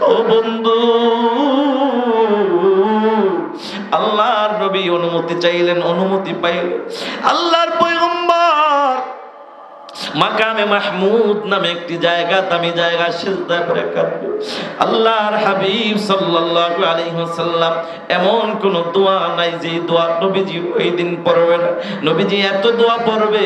ও বন্ধু, আল্লাহর নবী অনুমতি চাইলেন, অনুমতি পাইলেন। আল্লাহর পয়গম্বর মাকামে মাহমুদ নামে একটি জায়গা, দামি জায়গা, সিজদা করে কাঁদবে। আল্লাহর হাবিব সাল্লাল্লাহু আলাইহি ওয়াসাল্লাম এমন কোন দোয়া নাই যে দোয়া নবীজি ওই দিন পড়বে না। নবীজি এত দোয়া পড়বে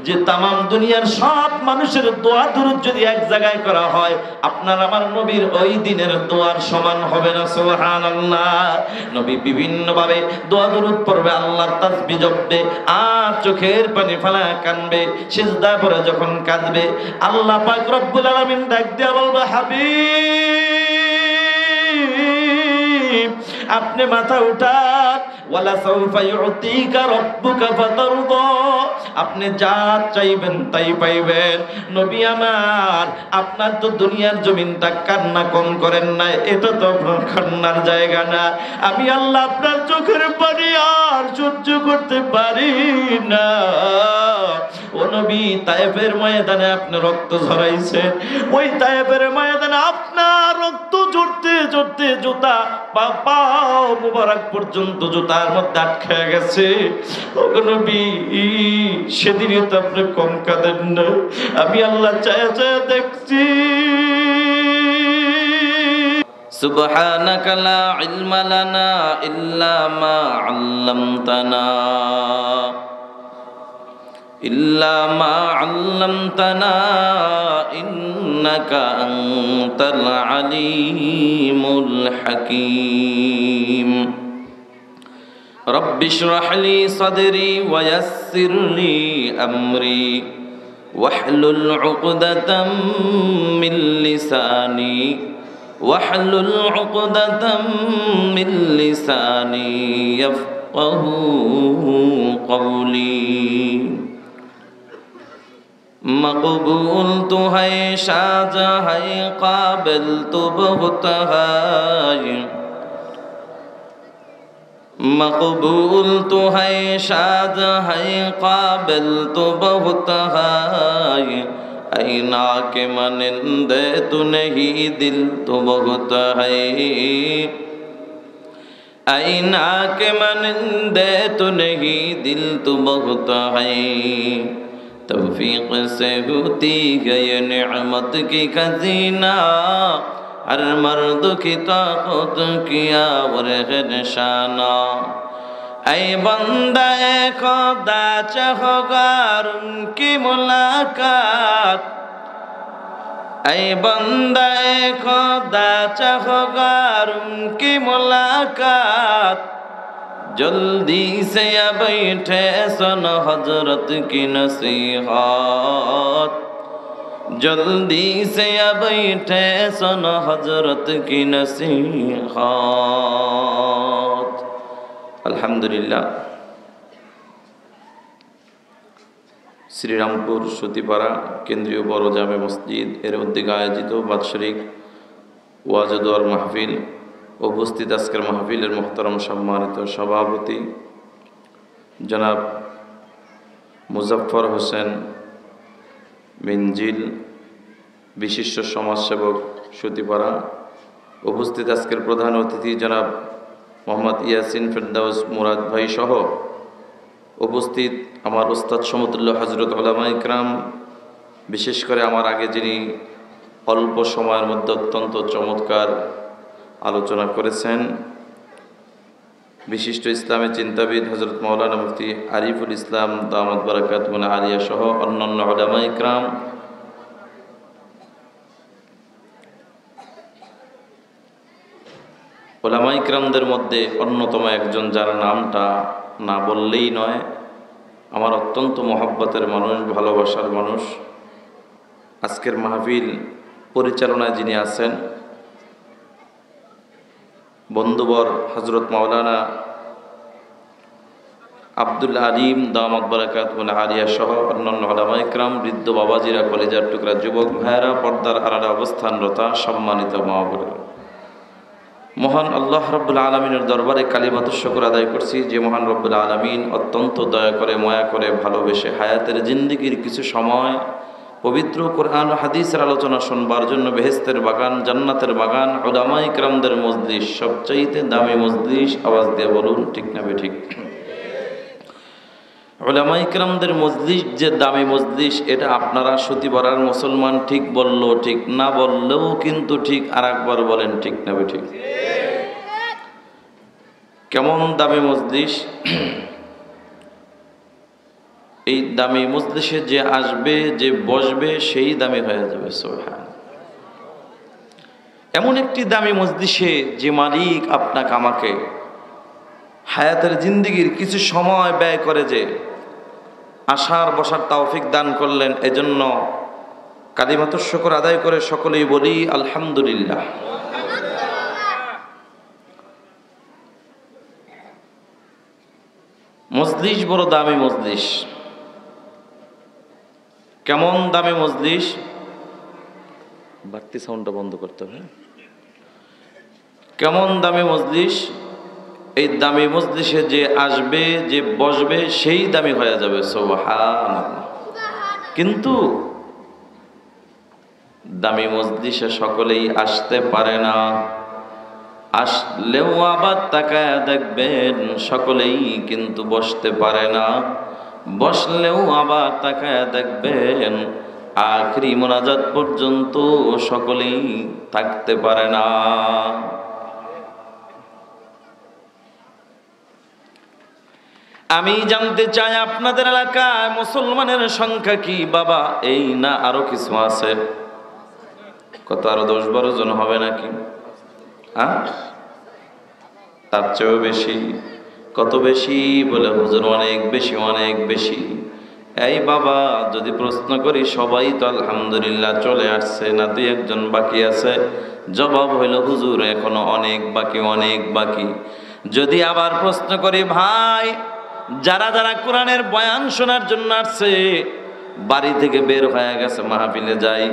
যে তামাম দুনিয়ার সব মানুষের দোয়া দুরূদ যদি এক জায়গায় করা হয়, আপনার আমার নবীর ওই দিনের দোয়ার সমান হবে না। সুবহানাল্লাহ। নবী বিভিন্ন ভাবে দোয়া দুরূদ পড়বে, আল্লাহর তাসবিহ জপবে, আর চোখের পানি ফেলা কাঁদবে। সিজদা করে যখন কাঁদবে, আল্লাহ পাক রব্বুল আলামিন ডাক দিয়া বলবে, হাবিব আপনি মাথা উঠান, ওয়ালা সাউফা ইউতিকা রাব্বুকা ফাতারদা, আপনি যা চাইবেন তাই পাইবেন। নবী আমার, আপনার তো দুনিয়ার জমিনটা কান্না কম করেন না, এটা তো আপনার কান্নার জায়গা না। আমি আল্লাহ আপনার চোখের পানি আর সহ্য করতে পারি না। ও নবী, তায়েফের ময়দানে আপনি রক্ত ঝরাইছেন, ওই তায়েফের ময়দানে আপনার রক্ত ঝরতে ঝরতে জুতা পা মুবারক পর্যন্ত জুতার মধ্যে আটকে গেছে। ও নবী, সেদিনই তো আপনি কম কাঁদেন না। আমি আল্লাহ চায়া চায়া দেখছি। সুবহানাকা লা ইলমা লানা ইল্লা মা আল্লামতানা ইল্লা মা আল্লামতানা ইন্নাকা আনতাল আলিমুল হাকীম। রব্বি ইশরাহ লি সাদরি ওয়া ইয়াসসির লি আমরি ওয়াহলুল উকদাতাম মিন লিসানি ওয়াহলুল উকদাতাম মিন লিসানি ইয়াফকাহু কওলি। मकबूल तो है शाजा है काबिल तो बहुत है, मकबूल तो है शाजा है काबिल तो बहुत है, ऐना के मनिंदे तो नहीं दिल तो बहुत है, ऐना के मनिंदे तो नहीं दिल तो बहुत है। तौफीक से होती है ये नेमत की खजीना, हर मर्द की ताकत किया और है निशाना। ऐ बंदा खुदा चाहोगा उनकी मुलाकात, ऐ बंदा खुदा चाहोगा उनकी मुलाकात, जल्दी से या बैठे सुन हजरत की नसीहत, जल्दी से या बैठे सुन हजरत की नसीहत। अल्हम्दुलिल्लाह। শ্রীরামপুর সুতিপাড়া কেন্দ্রীয় বড় জামে মসজিদ এর উদ্যোগে আয়োজিত বাৎসরিক ওয়াজ ও দোয়ার মাহফিল, উপস্থিত আজকের মাহফিলের মুহতারাম সম্মানিত সভাপতি জনাব মুজাফফর হোসেন মিনজিল, বিশিষ্ট সমাজসেবক সুতিপাড়া, উপস্থিত আজকের প্রধান অতিথি জনাব মোহাম্মদ ইয়াসিন ফেরদাউস মুরাদ ভাই সহ উপস্থিত আমার উস্তাদ সমতুল্য হযরত উলামা ইকরাম, বিশেষ করে আমার আগে যিনি অল্প সময়ের মধ্যে অত্যন্ত চমৎকার আলোচনা করেছেন, বিশিষ্ট ইসলামী চিন্তাবিদ হযরত মাওলানা মুফতি আরিফুল ইসলাম দামাত বারাকাতুহু আলিয়া সহ অন্যান্য উলামা ইকরাম, উলামা ইকরামদের মধ্যে অন্যতম একজন যার নামটা না বললেই নয়, আমার অত্যন্ত মহব্বতের মানুষ, ভালোবাসার মানুষ, আজকের মাহফিল পরিচালনায় যিনি আছেন বন্ধুবর হযরত মাওলানা আব্দুল আলিম দামাত বারাকাতুহু আলিয়া সহ অন্যান্য উলামা ইকরাম, বৃদ্ধ বাবাজিরা, কলেজার টুকরা যুবক ভাইয়েরা, পর্দার আড়ালে অবস্থানরতা সম্মানিত মা বোনেরা, মহান আল্লাহ রাব্বুল আলামিনের দরবারে কালিমাতুশ শুকর আদায় করছি যে মহান রব্বুল আলামিন অত্যন্ত দয়া করে, মায়া করে, ভালোবেসে হায়াতের জিন্দেগির কিছু সময় পবিত্র কোরআন ও হাদিসের আলোচনা শুনবার জন্য বেহেশতের বাগান, জান্নাতের বাগান, উলামায়ে কিরামদের মজলিস, সবচাইতে দামি মজলিস। আওয়াজ দিয়ে বলুন ঠিক না বেঠিক? উলামায়ে কিরামদের মজলিস যে দামি মজলিস, এটা আপনারা সুতিপাড়ার মুসলমান ঠিক বললো, ঠিক না বললেও কিন্তু ঠিক। আর একবার বলেন ঠিক না বেঠিক? কেমন দামি মজলিস! এই দামি মজলিসে যে আসবে, যে বসবে, সেই দামি হয়ে যাবে। সুবহান। এমন একটি দামি মজলিসে যে মালিক আপনাকে আমাকে হায়াতের জিন্দেগির কিছু সময় ব্যয় করে যে আসার বসার তৌফিক দান করলেন, এজন্য কালিমাতুশ শুকর আদায় করে সকলেই বলি আলহামদুলিল্লাহ। মজলিস বড় দামি মজলিস। কেমন দামি মজলিস! বাড়তি সাউন্ডটা বন্ধ করতে হবে। কেমন দামি মজলিস! এই দামি মজলিসে যে আসবে, যে বসবে, সেই দামি হয়ে যাবে। সুবহানাল্লাহ। কিন্তু দামি মজলিসে সকলেই আসতে পারে না। আসলেও আবার তাকায় দেখবেন সকলেই কিন্তু বসতে পারে না। বসলেও আবার তাকায় দেখবেন আখরি মোনাজাত পর্যন্ত সকলেই থাকতে পারে না। আমি জানতে চাই আপনাদের এলাকায় মুসলমানের সংখ্যা কি বাবা? এই না আরো কিছু আছে? কত? আরো 10-12 জন হবে নাকি? তার চেয়েও বেশি? কত বেশি? বলে হুজুর অনেক বেশি, অনেক বেশি। এই বাবা, যদি প্রশ্ন করি সবাই তো আলহামদুলিল্লাহ চলে আসছে, না 2-1 জন বাকি আছে? জবাব হইল হুজুর এখনো অনেক বাকি, অনেক বাকি। যদি আবার প্রশ্ন করি ভাই, যারা যারা কোরআনের বয়ান শোনার জন্য আসছে, বাড়ি থেকে বের হয়ে গেছে মাহফিলে যাই,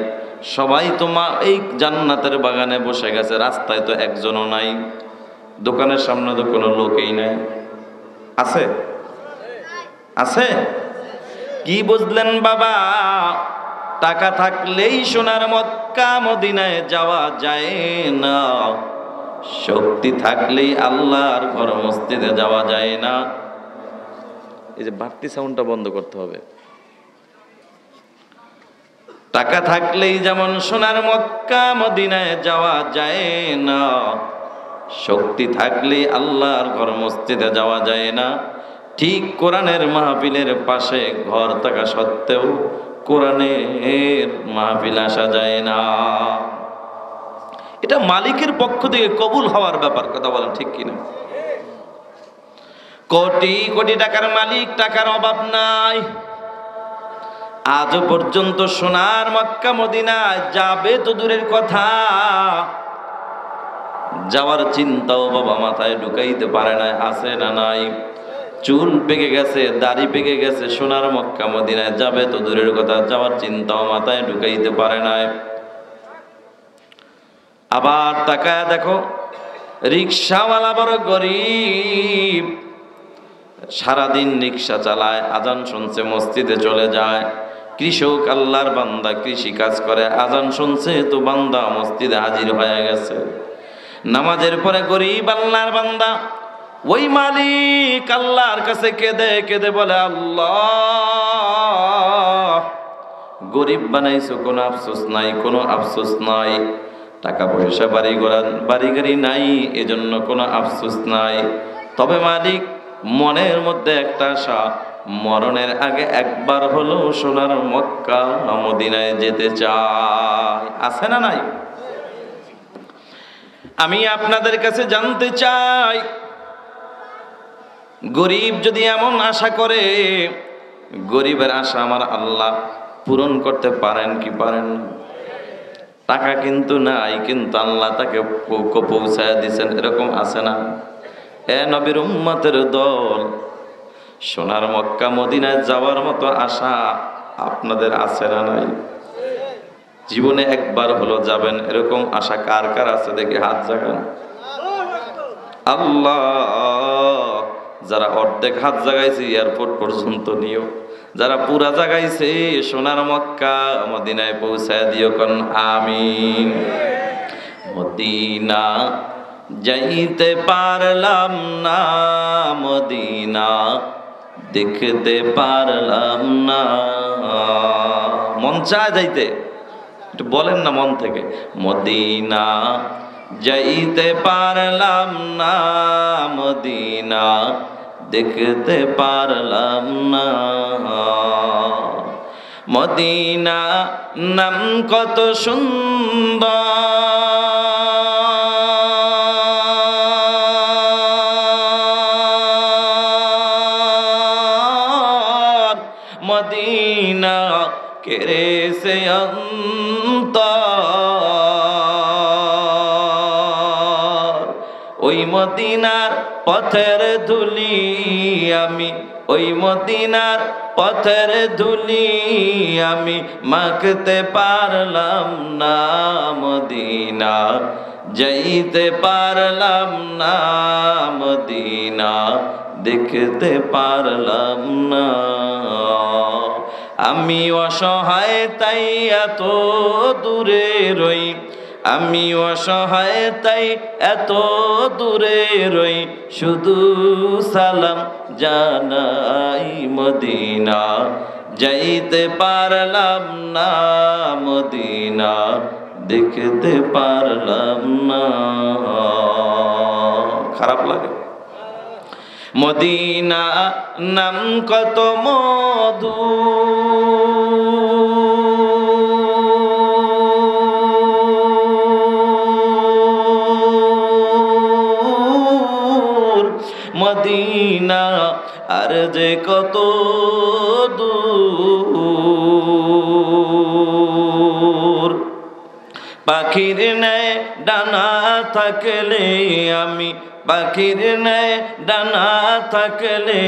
সবাই তো এই জান্নাতের বাগানে বসে গেছে, রাস্তায় তো একজনও নাই, দোকানের সামনে তো কোনো লোকই নাই। আছে? আছে? কি বুঝলেন বাবা? টাকা থাকলেই সোনার মক্কা মদিনায় যাওয়া যায় না, শক্তি থাকলেই আল্লাহর ঘর মসজিদে যাওয়া যায় না। এই যে বাড়তি সাউন্ডটা বন্ধ করতে হবে। টাকা থাকলেই যেমন সোনার মক্কা মদিনায় যাওয়া যায় না, শক্তি থাকলেই আল্লাহর ঘর মসজিদে যাওয়া যায় না, ঠিক কোরআনের মাহফিলের পাশে ঘর থাকা সত্ত্বেও কোরআনের মাহফিল আসা যায় না। এটা মালিকের পক্ষ থেকে কবুল হওয়ার ব্যাপার। কথা বলেন ঠিক কিনা? কোটি কোটি টাকার মালিক, টাকার অভাব নাই। আজও পর্যন্ত সোনার মক্কা মদিনায় যাবে তো দূরের কথা, যাওয়ার চিন্তাও বাবা মাথায় ঢুকাইতে পারে না। আছে না নাই? চুল পেকে গেছে, দাড়ি পেকে গেছে, সোনার মক্কা মদিনায় যাবে তো দূরের কথা, যাওয়ার চিন্তাও মাথায় ঢুকাইতে পারে না। আবার তাকায় দেখো, রিক্সাওয়ালা বড় গরিব, সারাদিন রিক্সা চালায়, আজান শুনছে মসজিদে চলে যায়। কৃষক আল্লাহর বান্দা, কৃষি কাজ করে, আজান শুনছে তো বান্দা মসজিদে হাজির হয়ে গেছে। নামাজের পরে গরিব আল্লাহর বান্দা ওই মালিক আল্লাহর কাছে কেঁদে কেঁদে বলে, আল্লাহ, গরিব বানাইছো, কোনো আফসোস নাই, কোনো আফসোস নাই। টাকা পয়সা বাড়ি গাড়ি নাই, এজন্য কোনো আফসোস নাই। তবে মালিক, মনের মধ্যে একটা আশা, মরণের আগে একবার হলো সোনার মক্কা মদিনায় যেতে চাই। আছে না নাই? আমি আপনাদের কাছে জানতে চাই, গরিব যদি এমন আশা করে, গরিবের আশা আমার আল্লাহ পূরণ করতে পারেন কি পারেন না? টাকা কিন্তু নাই, কিন্তু আল্লাহ তাকে পৌঁছায় দিচ্ছেন, এরকম আছে না? এ নবীর উম্মতের দল, সোনার মক্কা মদিনায় যাওয়ার মতো আশা আপনাদের আছে না নাই? জীবনে একবার হলো যাবেন, এরকম আশা কার কার আছে দেখে হাত জাগান। আল্লাহ, যারা অর্ধেক হাত জাগাইছে এয়ারপোর্ট পর্যন্ত নিও, যারা পুরা জাগাইছে সোনার মক্কা মদিনায় পৌঁছায় দিও কোন আমিন। মদিনা যাইতে পারলাম না, মদিনা দেখতে পারলাম না। মন চায় যাইতে, একটু বলেন না মন থেকে, মদিনা যাইতে পারলাম না, মদিনা দেখতে পারলাম না। মদিনা নাম কত সুন্দর, মদিনা কেড়েছে অন্তর। ওই মদিনার পথের ধুলি আমি, ওই মদিনার পথের ধুলি আমি মাখতে পারলাম না, মদিনা যাইতে পারলাম না, মদিনা দেখতে পারলাম না। আমি অসহায় তাই এত দূরে রই, আমি অসহায় তাই এত দূরে রই, শুধু সালাম জানাই মদিনা যাইতে পারলাম না, মদিনা দেখতে পারলাম না। খারাপ লাগে? মদিনা নাম কত মধু, মদিনা আর যে কত দূর। পাখির ন্যায় ডানা থাকলে আমি, পাখির ন্যায় ডানা থাকলে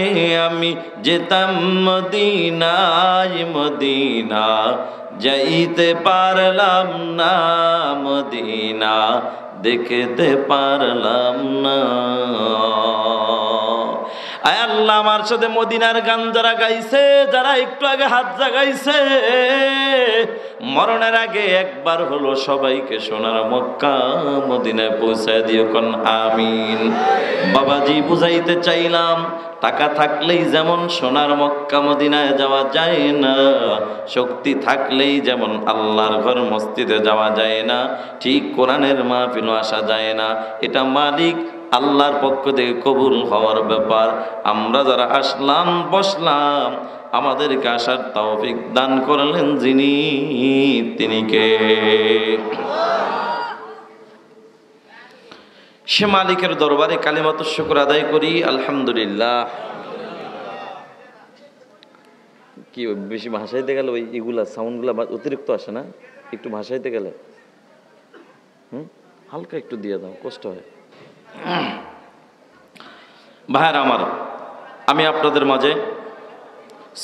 আমি যেতাম মদিনায়, মদিনা যাইতে পারলাম না, মদিনা দেখতে পারলাম না। আয় আল্লাহ, আমার সাথে মদিনার গান যারা গাইছে, যারা একটু আগে হাত জাগাইছে, মরণের আগে একবার হলো সবাইকে সোনার মক্কা মদিনায় পৌঁছায় দিও কোন আমিন। বাবাজি, বুঝাইতে চাইলাম টাকা থাকলেই যেমন সোনার মক্কা মদিনায় যাওয়া যায় না, শক্তি থাকলেই যেমন আল্লাহর ঘর মসজিদে যাওয়া যায় না, ঠিক কোরআনের মাহফিলও আসা যায় না। এটা মালিক আল্লাহর পক্ষ থেকে কবুল হওয়ার ব্যাপার। আমরা যারা আসলাম বসলাম, আমাদেরকে আসার তৌফিক দান করলেন যিনি, তিনি কে? সে মালিকের দরবারে কালিমাতুশ শুকর আদায় করি, আলহামদুলিল্লাহ। কি বেশি ভাষাইতে গেলে ওই এগুলা সাউন্ডগুলা অতিরিক্ত আসে না? একটু ভাষাইতে গেলে হালকা একটু দিয়ে দাও, কষ্ট হয়। ভাইয়ের আমার, আমি আপনাদের মাঝে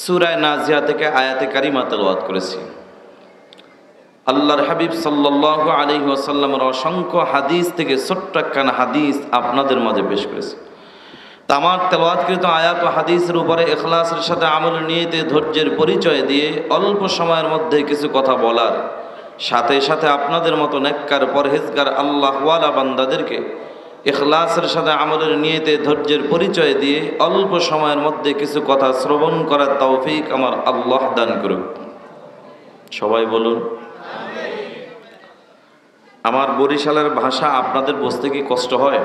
সূরা নাজিয়া থেকে আয়াতে কারিমা তেলাওয়াত করেছি। আল্লাহর হাবিব সাল্লাল্লাহু আলাইহি ওয়াসাল্লামের অসংখ্য হাদিস থেকে ছোট্ট একখানা হাদিস আপনাদের মাঝে পেশ করেছি। তা আমার তেলাওয়াতকৃত আয়াত ও হাদিসের উপরে ইখলাসের সাথে আমলের নিয়তে ধৈর্যের পরিচয় দিয়ে অল্প সময়ের মধ্যে কিছু কথা বলার সাথে সাথে আপনাদের মতো নেককার পরহেজগার আল্লাহওয়ালা বান্দাদেরকে ইখলাসের সাথে আমলের নিয়তে ধৈর্যের পরিচয় দিয়ে অল্প সময়ের মধ্যে কিছু কথা শ্রবণ করার তৌফিক আমার আল্লাহ দান করুক। সবাই বলুন আমিন। আমার বরিশালের ভাষা আপনাদের বুঝতে কি কষ্ট হয়?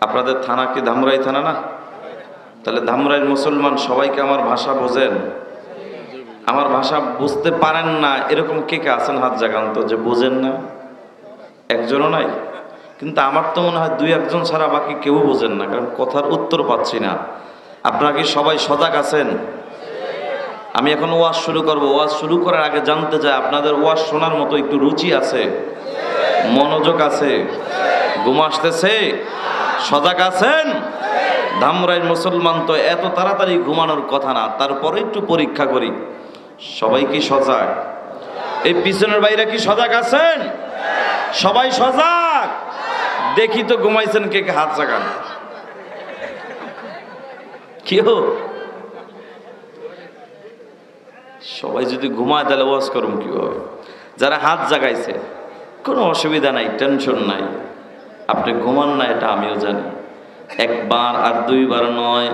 আপনাদের থানা কি ধামরাই থানা না? তাহলে ধামরাইয়ের মুসলমান সবাইকে আমার ভাষা বোঝেন? আমার ভাষা বুঝতে পারেন না এরকম কে কে আছেন? হাত জাগান তো, যে বোঝেন না। একজনও নাই? কিন্তু আমার তো মনে হয় দুই একজন ছাড়া বাকি কেউ বোঝেন না, কারণ কথার উত্তর পাচ্ছি না। আপনারা কি সবাই সজাগ আছেন? আমি এখন ওয়াজ শুরু করব। ওয়াজ শুরু করার আগে জানতে চাই আপনাদের ওয়াজ শোনার মতো একটু রুচি আছে, মনোযোগ আছে, ঘুম আসতেছে, সজাগ আছেন? ধামরাইয়ের মুসলমান তো এত তাড়াতাড়ি ঘুমানোর কথা না, তারপরে একটু পরীক্ষা করি। সবাই কি সজাগ? এই পিছনের বাইরে কি সজাগ আছেন? সবাই সজাগ? দেখি তো ঘুমাইছেন কে কে, হাত জাগান। কেউ সবাই যদি ঘুমায় তাহলে ওয়াজ করুম কীভাবে? যারা হাত জাগাইছে কোনো অসুবিধা নাই, টেনশন নাই, আপনি ঘুমান না এটা আমিও জানি। একবার আর দুইবার নয়,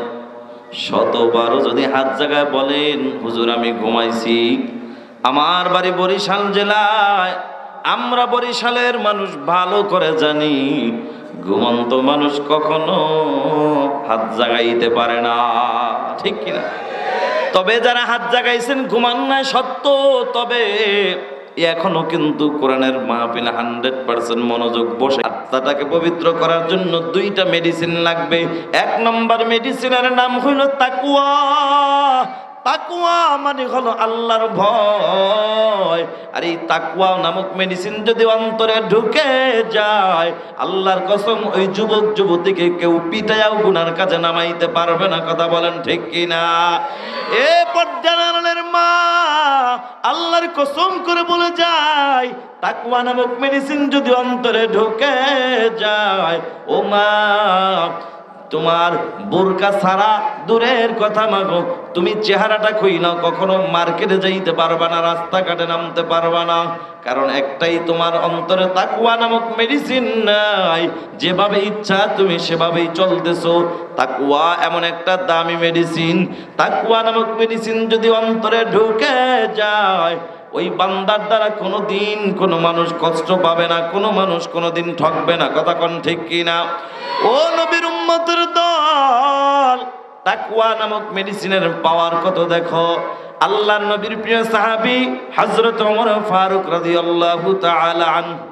শতবারও যদি হাত জাগায় বলেন হুজুর আমি ঘুমাইছি। আমার বাড়ি বরিশাল জেলায়, আমরা বরিশালের মানুষ ভালো করে জানি ঘুমন্ত মানুষ কখনো হাত জাগাইতে পারে না, ঠিক কিনা? তবে যারা হাত জাগাইছেন ঘুমান না সত্য, তবে এখনো কিন্তু কোরআনের মাহফিল 100% মনোযোগ বসে। আত্মাটাকে পবিত্র করার জন্য দুইটা মেডিসিন লাগবে। এক নম্বর মেডিসিনের নাম হইল তাকওয়া। তাকওয়া মানে হলো আল্লাহর ভয়। আর এই তাকওয়া নামক মেডিসিন যদি অন্তরে ঢুকে যায়, আল্লাহর কসম ওই যুবক যুবতীকে কেউ পিটায়াও গুনার কাজে নামাইতে পারবে না। কথা বলেন ঠিক কিনা? এ পর্দানালের মা, আল্লাহর কসম করে বলে যায়, তাকওয়া নামক মেডিসিন যদি অন্তরে ঢুকে যায়, ও মা তোমার বোরকা ছাড়া দূরের কথা মাগো, তুমি চেহারাটা খুইলা কখনো মার্কেটে যাইতে পারবা না, রাস্তাঘাটে নামতে পারবা না। কারণ একটাই, তোমার অন্তরে তাকওয়া নামক মেডিসিন নাই। যেভাবে ইচ্ছা তুমি সেভাবেই চলতেছো। তাকওয়া এমন একটা দামি মেডিসিন। তাকওয়া নামক মেডিসিন যদি অন্তরে ঢুকে যায়, ওই বান্দার দ্বারা কোনোদিন কোনো মানুষ কষ্ট পাবে না, কোনো মানুষ কোনোদিন ঠকবে না। কথা কোন ঠিক কিনা? ও নবীর উম্মতের দল, তাকওয়া নামক মেডিসিনের পাওয়ার কত দেখো। আল্লাহর নবীর প্রিয় সাহাবী হযরত ওমর ফারুক রাদিয়াল্লাহু তাআলা আনহু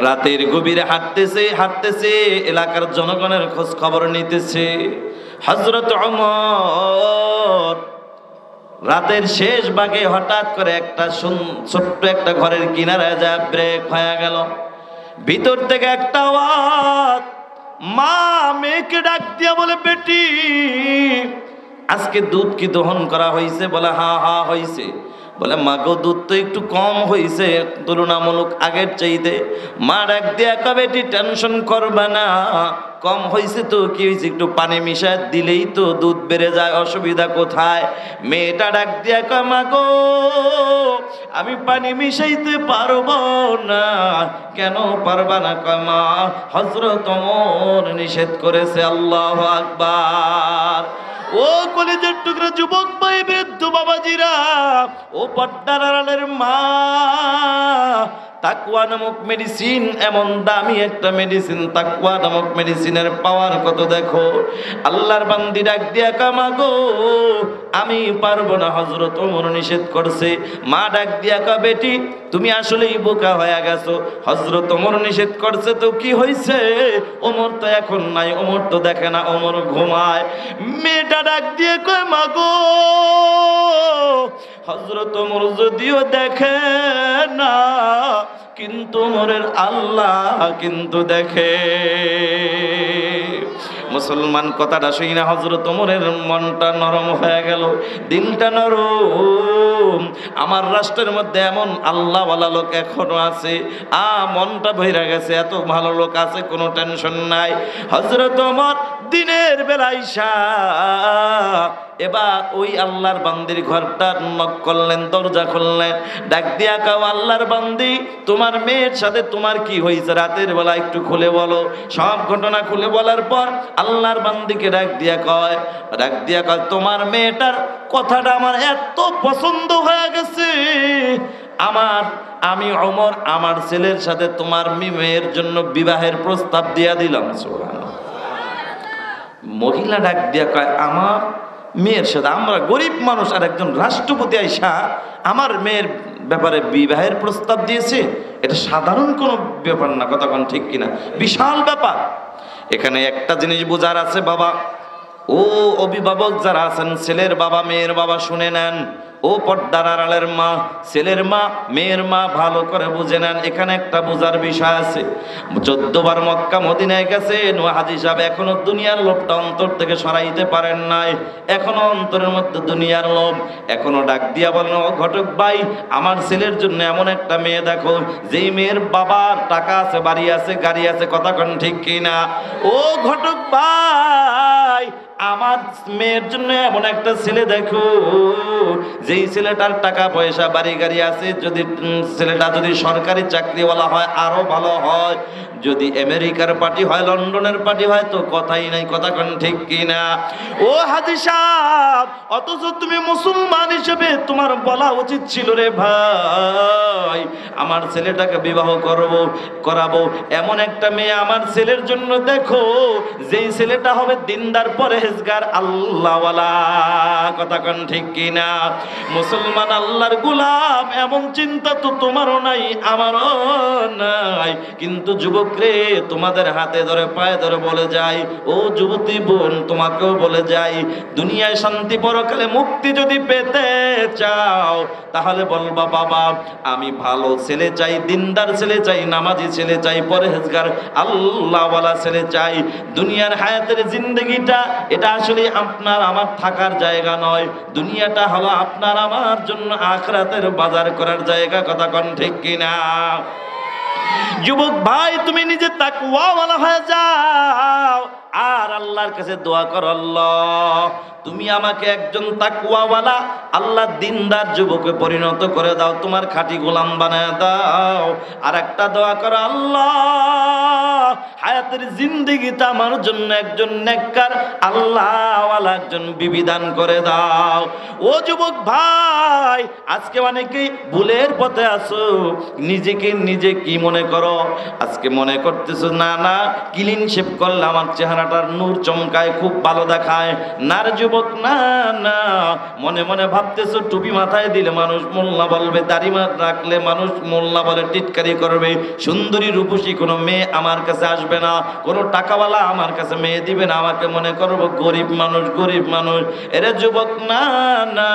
রাতের গভীরে হাঁটতেছে এলাকার জনগণের খোঁজ খবর নিতেছে। হযরত ওমর রাতের শেষ ভাগে হঠাৎ করে একটা ছোট্ট একটা ঘরের কিনারায় যা ব্রেক হয়ে গেল। ভিতর থেকে একটা আওয়াজ, মা মেয়েকে ডাক দিয়া বলে, বেটি আজকে দুধ কি দহন করা হয়েছে? বলে হ্যাঁ হ্যাঁ হয়েছে। বলে মা গো, দুধ তো একটু কম হয়েছে তুলনামূলক আগের চাইতে। মা ডাক দিয়া কবে, বেটি টেনশন করবে না, কম হয়েছে তো কি হয়েছে, একটু পানি মিশায় দিলেই তো দুধ বেড়ে যায়, অসুবিধা কোথায়? মেয়েটা ডাক দিয়া কয়, মা গো আমি পানি মিশাইতে পারবো না। কেন পারবা না? কয় মা হযরত ওমর নিষেধ করেছে। আল্লাহু আকবার। ও কলেজের টুকরা যুবক ভাই, বৃদ্ধ বাবাজিরা, ও পর্দার আড়ালের মা, তাকওয়া নামক মেডিসিন এমন দামি একটা মেডিসিন। তাকওয়া নামক মেডিসিনের পাওয়ার কত দেখো। আল্লাহর বান্দি ডাক দিয়া কামা গো আমি পারবো না, হযরত ওমর নিষেধ করছে। মা ডাক দিয়া কা, বেটি তুমি আসলেই বোকা হয়ে গেছো, হযরত ওমর নিষেধ করছে তো কি হয়েছে? ওমর তো এখন নাই, ওমর তো দেখে না, ওমর ঘুমায়। মেয়েটা ডাক দিয়ে কয়, মা গো হযরত ওমর যদিও দেখে না, কিন্তু ওমরের আল্লাহ কিন্তু দেখে। মুসলমান কথাটা শুই না হযরত ওমরের মনটা নরম হয়ে গেল, দিলটা নরম। আমার রাষ্ট্রের মধ্যে এমন আল্লাহওয়ালা লোক এখনো আছে, মনটা ভইরা গেছে, এত ভালো লোক আছে, কোনো টেনশন নাই। হযরত ওমর দিনের বেলা আইসা এবার ওই আল্লাহর বান্দির ঘরটা নক করলেন, দরজা খুললেন, ডাক দিয়া কাও, আল্লাহর বান্দি তোমার মেয়ের সাথে তোমার কি হয়েছে রাতের বেলা একটু খুলে বলো। সব ঘটনা খুলে বলার পর আল্লাহর বান্দিকে ডাক দিয়া কয়, তোমার মেয়েটার কথাটা আমার এত পছন্দ হয়ে গেছে, আমি ওমর আমার ছেলের সাথে তোমার মেয়ের জন্য বিবাহের প্রস্তাব দিয়া দিলাম। সুবহানাল্লাহ। মহিলা ডাক দিয়া কয়, আমার মেয়ের সাথে, আমরা গরিব মানুষ, আর একজন রাষ্ট্রপতি আইসা আমার মেয়ের ব্যাপারে বিবাহের প্রস্তাব দিয়েছে, এটা সাধারণ কোনো ব্যাপার না। কথা কোন ঠিক কিনা? বিশাল ব্যাপার। এখানে একটা জিনিস বোঝার আছে বাবা, ও অভিভাবক যারা আছেন, ছেলের বাবা মেয়ের বাবা শুনে নেন। ও পর্দার আড়ালের মা, ছেলের মা মেয়ের মা, ভালো করে বুঝে নেন। এখানে একটা বোঝার বিষয় আছে। 14 বার মক্কা মদিনায় গেছেন হাজী সাহেব, এখনো দুনিয়ার লোভটা অন্তর থেকে সরাইতে পারেন নাই, এখনো অন্তরের মধ্যে দুনিয়ার লোভ। এখনো ডাক দিয়া বলেন, ও ঘটক ভাই, আমার ছেলের জন্য এমন একটা মেয়ে দেখো, যেই মেয়ের বাবার টাকা আছে, বাড়ি আছে, গাড়ি আছে। কথা কোন ঠিক কিনা? ও ঘটক ভাই, আমার মেয়ের জন্য এমন একটা ছেলে দেখো, যেই ছেলেটার টাকা পয়সা বাড়ি গাড়ি আছে, যদি ছেলেটা যদি সরকারি চাকরিওয়ালা হয় আরো ভালো হয়, যদি আমেরিকার পার্টি হয়, লন্ডনের পার্টি হয় তো কথাই নাই, কথা কোন ঠিক কিনা? ও হাজী সাহেব, অথচ তুমি মুসলমান হিসেবে তোমার বলা উচিত ছিল রে ভাই, আমার ছেলেটাকে বিবাহ করাবো এমন একটা মেয়ে আমার ছেলের জন্য দেখো, যেই ছেলেটা হবে দিনদার পরহেজগার আল্লাহওয়ালা, কথা কোন ঠিক কিনা? মুসলমান আল্লাহর গোলাম, এমন চিন্তা তো তোমারও নাই আমারও নাই, কিন্তু যুবক রে তোমাদের হাতে ধরে পায়ে ধরে বলে যাই, ও যুবতী বোন তোমাকেও বলে যাই, দুনিয়ায় শান্তি পরকালে মুক্তি যদি পেতে চাও তাহলে বলবা বাবা আমি ভালো ছেলে চাই, দিনদার ছেলে চাই, নামাজি ছেলে চাই, পরহেজগার আল্লাহওয়ালা ছেলে চাই। দুনিয়ার হায়াতের জিন্দগিটা এটা আসলে আপনার আমার থাকার জায়গা নয়, দুনিয়াটা হলো আপনার আমার জন্য আখিরাতের বাজার করার জায়গা, কথা কোন ঠিক কিনা? যুবক ভাই তুমি নিজে তাকওয়াওয়ালা হয়ে যাও আর আল্লাহর কাছে দোয়া করো, আল্লাহ তুমি আমাকে একজন তাকওয়াওয়ালা আল্লাহ দিনদার যুবকে পরিণত করে দাও, তোমার খাঁটি গোলাম বানায় দাও। আর একটা দোয়া করো, আল্লাহ হায়াতের জিন্দেগিটা আমার জন্য একজন নেককার আল্লাহওয়ালা একজন বিবি দান করে দাও। ও যুবক ভাই আজকে অনেকেই ভুলের পথে আছো, নিজেকে নিজে কি মনে করো, আজকে মনে করতেছো না না ক্লিন শেভ করলে আমার চেহারাটার নূর চমকায়, খুব ভালো দেখায়, না রে যুবক, না না, মনে মনে ভাবতেছো টুপি মাথায় দিলে মানুষ মোল্লা বলবে, দাড়ি রাখলে মানুষ মোল্লা বলে টিটকারি করবে, সুন্দরী রূপসী কোনো মেয়ে আমার কাছে আসবে না, কোনো টাকাওয়ালা আমার কাছে মেয়ে দিবে না, আমাকে মনে করবো গরিব মানুষ, গরিব মানুষ। এরে যুবক, না না,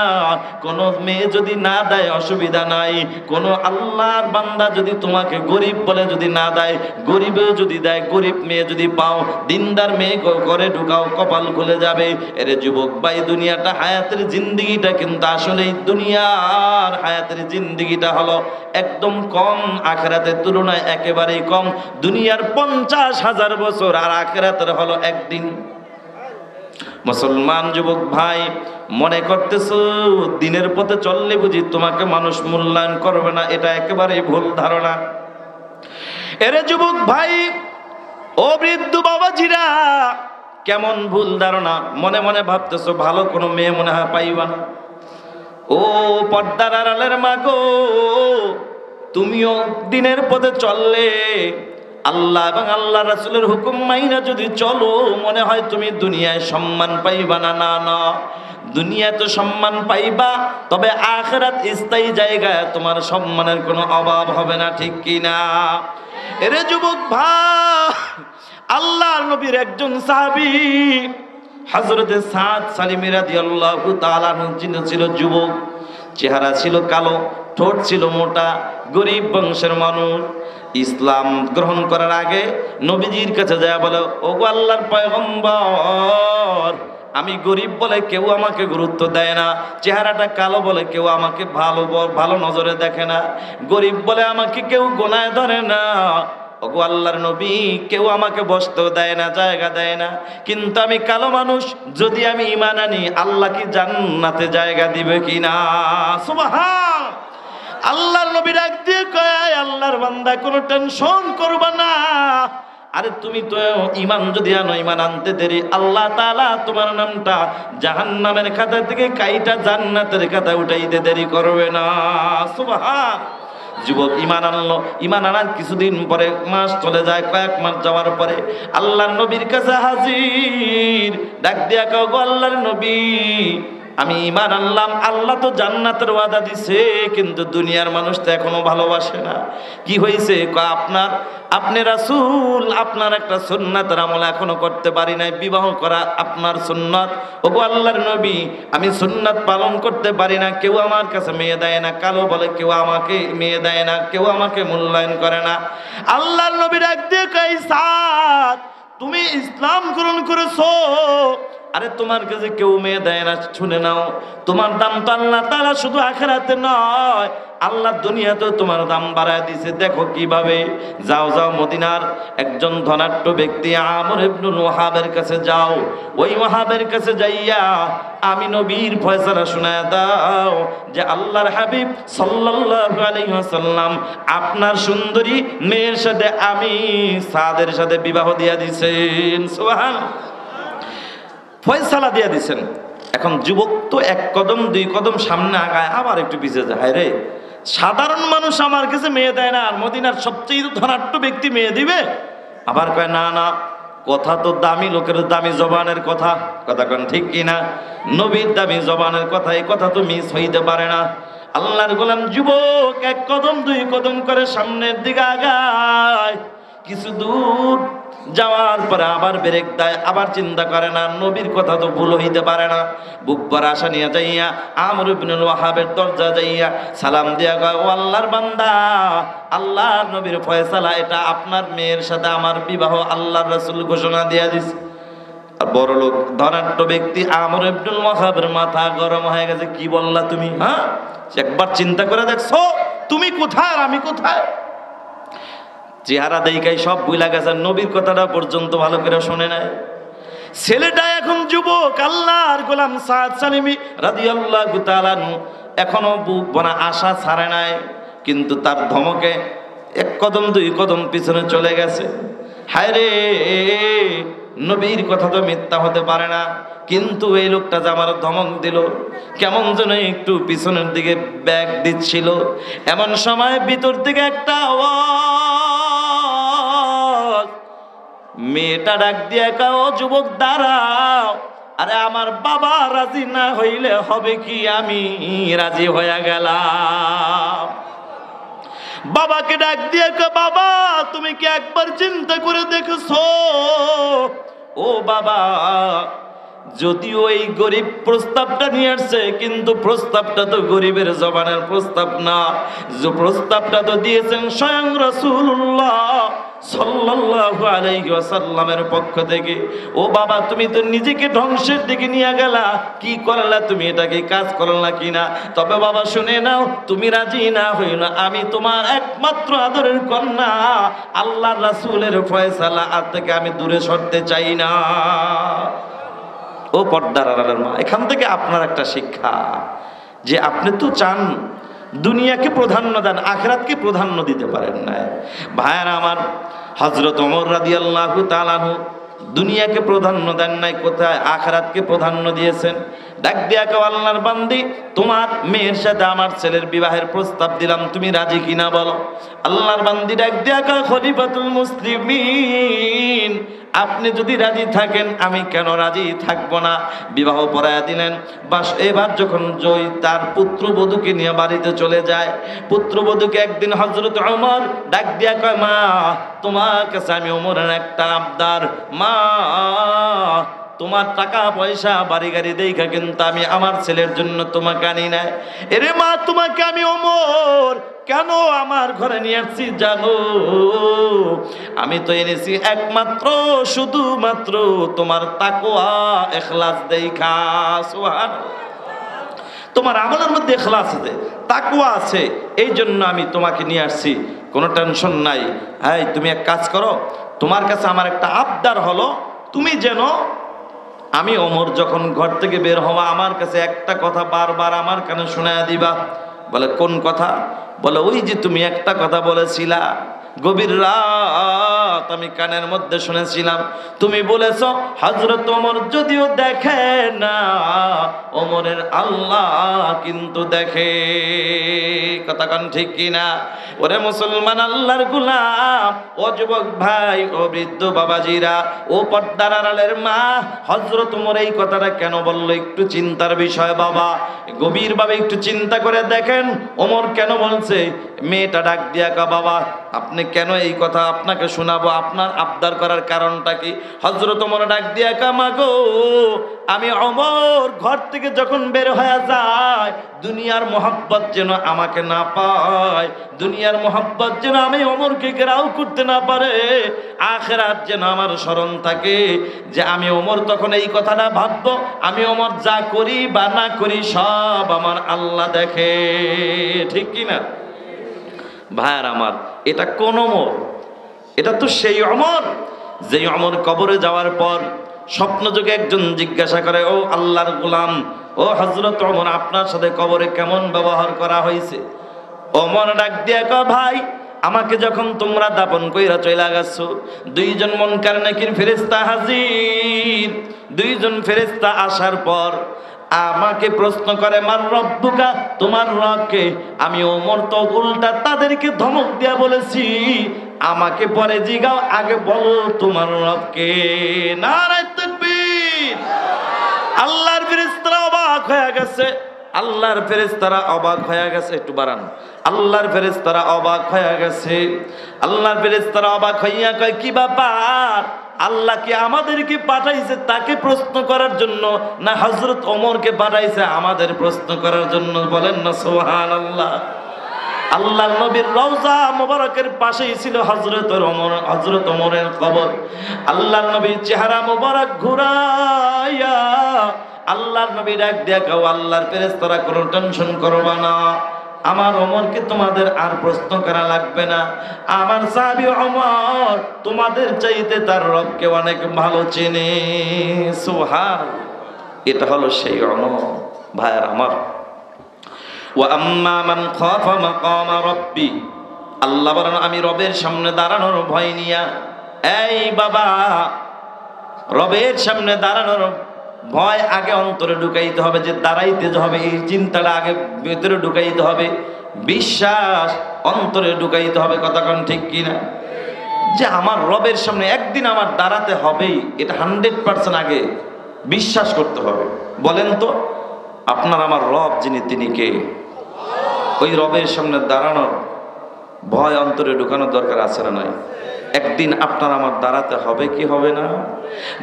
কোনো মেয়ে যদি না দেয় অসুবিধা নাই, কোনো আল্লাহর বান্দা যদি তোমাকে গরিব বলে যদি না দেয়, গরিবেও যদি দেয়, গরিব মেয়ে যদি পাও, দিনদার মেয়ে করে ঢুকাও, কপাল খুলে যাবে। এরে যুবক ভাই দুনিয়াটা হায়াতের জিন্দিগিটা কিন্তু আসলেই দুনিয়ার হায়াতের জিন্দিগিটা হলো একদম কম, আখিরাতের তুলনায় একেবারেই কম। দুনিয়ার 50,000 বছর আর আখিরাতের হলো একদিন। মুসলমান যুবক ভাই মনে করতেছো দিনের পথে চললে বুঝি তোমাকে মানুষ মূল্যায়ন করবে না, এটা একেবারেই ভুল ধারণা। এরে যুবক ভাই, ও বৃদ্ধ বাবাজিরা, কেমন ভুল ধারণা, মনে মনে ভাবতেছো ভালো কোনো মেয়ে মনে হয় পাইবা না। ও পর্দার আড়ালের মা গো, তুমিও দিনের পথে চললে, আল্লাহ এবং আল্লাহ রাসূলের হুকুম মাইনা যদি চলো, মনে হয় তুমি দুনিয়ায় সম্মান পাইবা না। না না, দুনিয়ায় তো সম্মান পাইবা, তবে আখিরাত স্থায়ী জায়গায় তোমার সম্মানের কোনো অভাব হবে না, ঠিক কিনা? এরে যুবক ভাই, আল্লাহর নবীর একজন সাহাবী হযরতে সাদ সালিম রাদিয়াল্লাহু তাআলা আনহু ছিল যুবক, চেহারা ছিল কালো, ঠোঁট ছিল মোটা, গরিব বংশের মানুষ। ইসলাম গ্রহণ করার আগে নবীজির কাছে যায় বলে, ওগো আল্লাহর পয়গম্বর, আমি গরিব বলে কেউ আমাকে গুরুত্ব দেয় না, চেহারাটা কালো বলে কেউ আমাকে ভালো নজরে দেখে না, গরিব বলে আমাকে কেউ গোনায় ধরে না। ওগো আল্লাহর নবী, কেউ আমাকে বসতেও দেয় না, জায়গা দেয় না, কিন্তু আমি কালো মানুষ, যদি আমি ঈমান আনি আল্লাহ কি জান্নাতে জায়গা দিবে কিনা? সুবহান আল্লাহর নবী ডাক দিয়ে কয়, আল্লাহর বান্দা কোনো টেনশন করবা না, আরে তুমি তো ঈমান যদি আনো, ঈমান আনতে দেরি আল্লাহ তাআলা তোমার নামটা জাহান্নামের খাতা থেকে কাইটা জান্নাতের খাতা উঠাইতে দেরি করবে না। সুবহান। যুবক ঈমান আনলো, ঈমান আনার কিছুদিন পরে, মাস চলে যায়, কয়েক মাস যাওয়ার পরে আল্লাহর নবীর কাছে হাজির, ডাক দিয়া কও, গো আল্লাহর নবী, আমি ঈমান আনলাম, আল্লাহ তো জান্নাতের ওয়াদা দিছে, কিন্তু দুনিয়ার মানুষ তো এখনো ভালোবাসে না। কি হয়েছে? আপনি রাসূল, আপনার একটা সুন্নাতের আমল এখনো করতে পারি নাই, বিবাহ করা আপনার সুন্নাত। ওগো আল্লাহর নবী, আমি সুন্নাত পালন করতে পারি না, কেউ আমার কাছে মেয়ে দেয় না, কালো বলে কেউ আমাকে মেয়ে দেয় না, কেউ আমাকে মূল্যায়ন করে না। আল্লাহর নবী ডাক দিয়ে কয়, সাদ, তুমি ইসলাম গ্রহণ করেছো, আরে তোমার কাছে কেউ মেয়ে দেয় না, শুনে নাও, তোমার দাম তো আল্লাহ তাআলা শুধু আখিরাতে নয়, আল্লাহ দুনিয়াতেও তোমার দাম বাড়ায় দিছে, দেখো কিভাবে। যাও যাও মদিনার একজন ধনাঢ্য ব্যক্তি আমর ইবনুল ওয়াহাবের কাছে যাও, ওই ওয়াহাবের কাছে যাইয়া আমি নবীর ফয়সালা শোনায় দাও যে আল্লাহর হাবিব সাল্লাল্লাহু আলাইহি ওয়াসাল্লাম আপনার সুন্দরী মেয়ের সাথে আমি সাদের সাথে বিবাহ দিয়া দিছেন। সুবহানাল্লাহ, ফয়সালা দিয়া দিছেন। এখন যুবক তো এক কদম দুই কদম সামনে আগায়, আবার একটু পিছিয়ে যায়। রে সাধারণ মানুষ আমার কাছে মেয়ে দেয় না, আর মদিনার সবচেয়ে ধনাঢ্য ব্যক্তি মেয়ে দিবে? আবার কয় না না, কথা তো দামি লোকের দামি জবানের কথা, কথা কোন ঠিক কিনা? নবীর দামি জবানের কথা, এই কথা তো মিস হইতে পারে না। আল্লাহর গোলাম যুবক এক কদম দুই কদম করে সামনের দিকে আগায়, কিছু দূর যাওয়ার পরে আবার ব্রেক দেয়, আবার চিন্তা করে না নবীর কথা তো ভুল হইতে পারে না। বুক ভরা আশা নিয়ে যাইয়া আমর ইবনুল ওয়াহাবের দরজা যাইয়া সালাম দিয়া কয়, ও আল্লাহর বান্দা, আল্লাহর নবীর ফয়সালা, এটা আপনার মেয়ের সাথে আমার বিবাহ আল্লাহর রাসূল ঘোষণা দিয়া দিছে। আর বড় লোক ধনাঢ্য ব্যক্তি আমর ইবনুল ওয়াহাবের মাথা গরম হয়ে গেছে। কি বললা তুমি? হ্যাঁ, একবার চিন্তা করে দেখছো তুমি কোথায় আর আমি কোথায়? চেহারা দেখাই সব ভুলা গেছে, নবীর কথাটা পর্যন্ত ভালো করে শোনে নাই। ছেলেটা এখন যুবক, আল্লাহর গোলাম সাদ সালিমি রাদিয়াল্লাহু তাআলা এখনো বুক ভরা আশা ছাড়ে নাই, কিন্তু তার ধমকে এক কদম দুই কদম পিছনে চলে গেছে। হায় রে, নবীর কথা তো মিথ্যা হতে পারে না, কিন্তু এই লোকটা যে আমার ধমক দিল, কেমন যেন একটু পিছনের দিকে ব্যাগ দিচ্ছিল। এমন সময় ভিতর থেকে একটা আওয়াজ, মেয়েটা ডাক দিয়ে কয়, ও যুবক দাঁড়াও, আরে আমার বাবা রাজি না হইলে হবে কি, আমি রাজি হয়ে গেলাম। বাবাকে ডাক দিয়ে কয়, বাবা তুমি কি একবার চিন্তা করে দেখছো? ও বাবা, যদিও এই গরিব প্রস্তাবটা নিয়ে আসছে, কিন্তু প্রস্তাবটা তো গরিবের জবানের প্রস্তাব না, যে প্রস্তাবটা তো দিয়েছেন স্বয়ং রাসূলুল্লাহ সাল্লাল্লাহু আলাইহি ওয়াসাল্লামের পক্ষ থেকে। ও বাবা, তুমি তো নিজেকে ধ্বংসের দিকে নিয়ে গেলা, কি করলা তুমি? এটাকে কাজ করলা কিনা? তবে বাবা শুনে নাও, তুমি রাজি না হইল, আমি তোমার একমাত্র আদরের কন্যা, আল্লাহর রাসূলের ফয়সালা আর থেকে আমি দূরে সরতে চাই না। ও পর্দার আড়ালের মা, এখান থেকে আপনার একটা শিক্ষা, যে আপনি তো চান দুনিয়াকে প্রাধান্য দেন, আখিরাতকে প্রাধান্য দিতে পারেন না। ভাইয়ারা আমার, হযরত ওমর রাদিয়াল্লাহু তাআলা আনহু দুনিয়াকে প্রাধান্য দেন নাই, কোথায়? আখিরাতকে প্রাধান্য দিয়েছেন। ডাক দিয়া কও, আল্লাহর বান্দি, তোমার মেয়ের সাথে আমার ছেলের বিবাহের প্রস্তাব দিলাম, তুমি রাজি কিনা বলো। আল্লাহর বান্দি ডাক দিয়া কয়, খলিফাতুল মুসলিমিন, আপনি যদি রাজি থাকেন আমি কেন রাজি থাকবো না। বিবাহ পড়ায়া দিলেন। বাস এবার যখন জয় তার পুত্রবধূকে নিয়ে বাড়িতে চলে যায়, পুত্রবধূকে একদিন হযরত ওমর ডাক দিয়া কয়, মা তোমার কাছে আমি ওমরের একটা আবদার, মা তোমার টাকা পয়সা বাড়ি গাড়ি দেখা কিন্তু আমি আমার ছেলের জন্য তোমাকে আনি নাই। এরে মা, তোমাকে আমি ওমর কেন আমার ঘরে নিয়ে আসছি জানো? আমি তো এনেছি একমাত্র শুধুমাত্র তোমার তাকওয়া ইখলাস দেখা। সুবহানাল্লাহ, তোমার আমলের মধ্যে ইখলাস আছে, তাকওয়া আছে, এই জন্য আমি তোমাকে নিয়ে আসছি, কোনো টেনশন নাই। হ্যাঁ, তুমি এক কাজ করো, তোমার কাছে আমার একটা আবদার হলো, তুমি যেন আমি ওমর যখন ঘর থেকে বের হওয়া আমার কাছে একটা কথা বারবার আমার কানে শোনায়া দিবা। বলে কোন কথা? বলে ওই যে তুমি একটা কথা বলেছিলা, গভীর রাত আমি কানের মধ্যে শুনেছিলাম, তুমি বলেছ হযরত ওমর যদিও দেখে না, ওমরের আল্লাহ কিন্তু দেখে। কথা কান ঠিক কিনা? ওরে মুসলমান আল্লাহর গোলাম, ও যুবক ভাই, ও বৃদ্ধ বাবাজিরা, ও পর্দার আড়ালের মা, হযরত ওমর এই কথাটা কেন বললো? একটু চিন্তার বিষয় বাবা, গভীরভাবে একটু চিন্তা করে দেখেন ওমর কেন বলছে। মেয়েটা ডাক দিয়া কা, বাবা আপনি কেন এই কথা আপনাকে শোনাবো, আপনার আবদার করার কারণটা কি? হযরত ওমর ডাক দিয়া কামাগো, আমি ওমর ঘর থেকে যখন বের হয়ে যায় দুনিয়ার মোহাব্বত যেন আমাকে না পায়, দুনিয়ার মোহাব্বত যেন আমি ওমরকে ঘেরাও করতে না পারে, আখিরাত যেন আমার স্মরণ থাকে যে আমি ওমর তখন এই কথাটা ভাববো, আমি ওমর যা করি বা না করি সব আমার আল্লাহ দেখে। ঠিক কি না ভাইয়ার আমার? এটা কোন ওমর? এটা তো সেই ওমর যেই ওমর কবরে যাওয়ার পর স্বপ্ন যুগে একজন জিজ্ঞাসা করে, ও আল্লাহর গোলাম, ও হযরত ওমর, আপনার সাথে কবরে কেমন ব্যবহার করা হয়েছে? ওমর ডাক দিয়া কয়, ভাই আমাকে যখন তোমরা দাপন কইরা চইলা গেছো, দুইজন মুনকার নাকির ফেরেশতা হাজির। দুইজন ফেরেশতা আসার পর আমাকে প্রশ্ন করে, মান রব্বুকা, তোমার রব কে? আমি ওমর তো উল্টা তাদেরকে ধমক দিয়া বলেছি, আমাকে পরে জিগাও, আগে বলো তোমার রব কে। নারায়ে তাকবীর। আল্লাহর ফেরেশতারা অবাক হয়ে গেছে, আল্লাহর ফেরেশতারা অবাক হয়ে গেছে। একটু বাড়ান। আল্লাহর ফেরেশতারা অবাক হয়ে গেছে। আল্লাহর ফেরেশতারা অবাক হইয়া কয়, কি ব্যাপার? আল্লাহ কি আমাদেরকে পাঠাইছে তাকে প্রশ্ন করার জন্য, না হযরত ওমরকে পাঠাইছে আমাদের প্রশ্ন করার জন্য? বলেন না সুবহানাল্লাহ। আল্লাহর নবীর রওজা মোবারকের পাশেই ছিল হযরত ওমরের কবর। আল্লাহর নবীর চেহারা মোবারক ঘুরাইয়া আল্লাহর নবী ডাক দিয়া কও, আল্লাহর ফেরেশতারা কোনো টেনশন করবা না, আমার ওমরকে তোমাদের আর প্রশ্ন করা লাগবে না। আমার সাহাবী ওমর তোমাদের চাইতে তার রবকে অনেক ভালো চেনে। সুবহানাল্লাহ। এটা হলো সেই ওমর ভাইয়ার আমার। ওয়া আম্মা মান খাফা মাকামা রাব্বি, আল্লাহ বলেন আমি রবের সামনে দাঁড়ানোর ভয় নিয়া, এই বাবা, রবের সামনে দাঁড়ানোর ভয় আগে অন্তরে ঢুকাইতে হবে, যে দাঁড়াইতে হবে এই চিন্তাটা আগে ভেতরে ঢুকাইতে হবে, বিশ্বাস অন্তরে ঢুকাইতে হবে। কথা কোন ঠিক কিনা? যে আমার রবের সামনে একদিন আমার দাঁড়াতে হবেই, এটা 100% আগে বিশ্বাস করতে হবে। বলেন তো আপনার আমার রব যিনি, তিনি কে? ওই রবের সামনে দাঁড়ানোর ভয় অন্তরে ঢুকানোর দরকার আছে না নাই? একদিন আপনার আমার দাঁড়াতে হবে কি হবে না?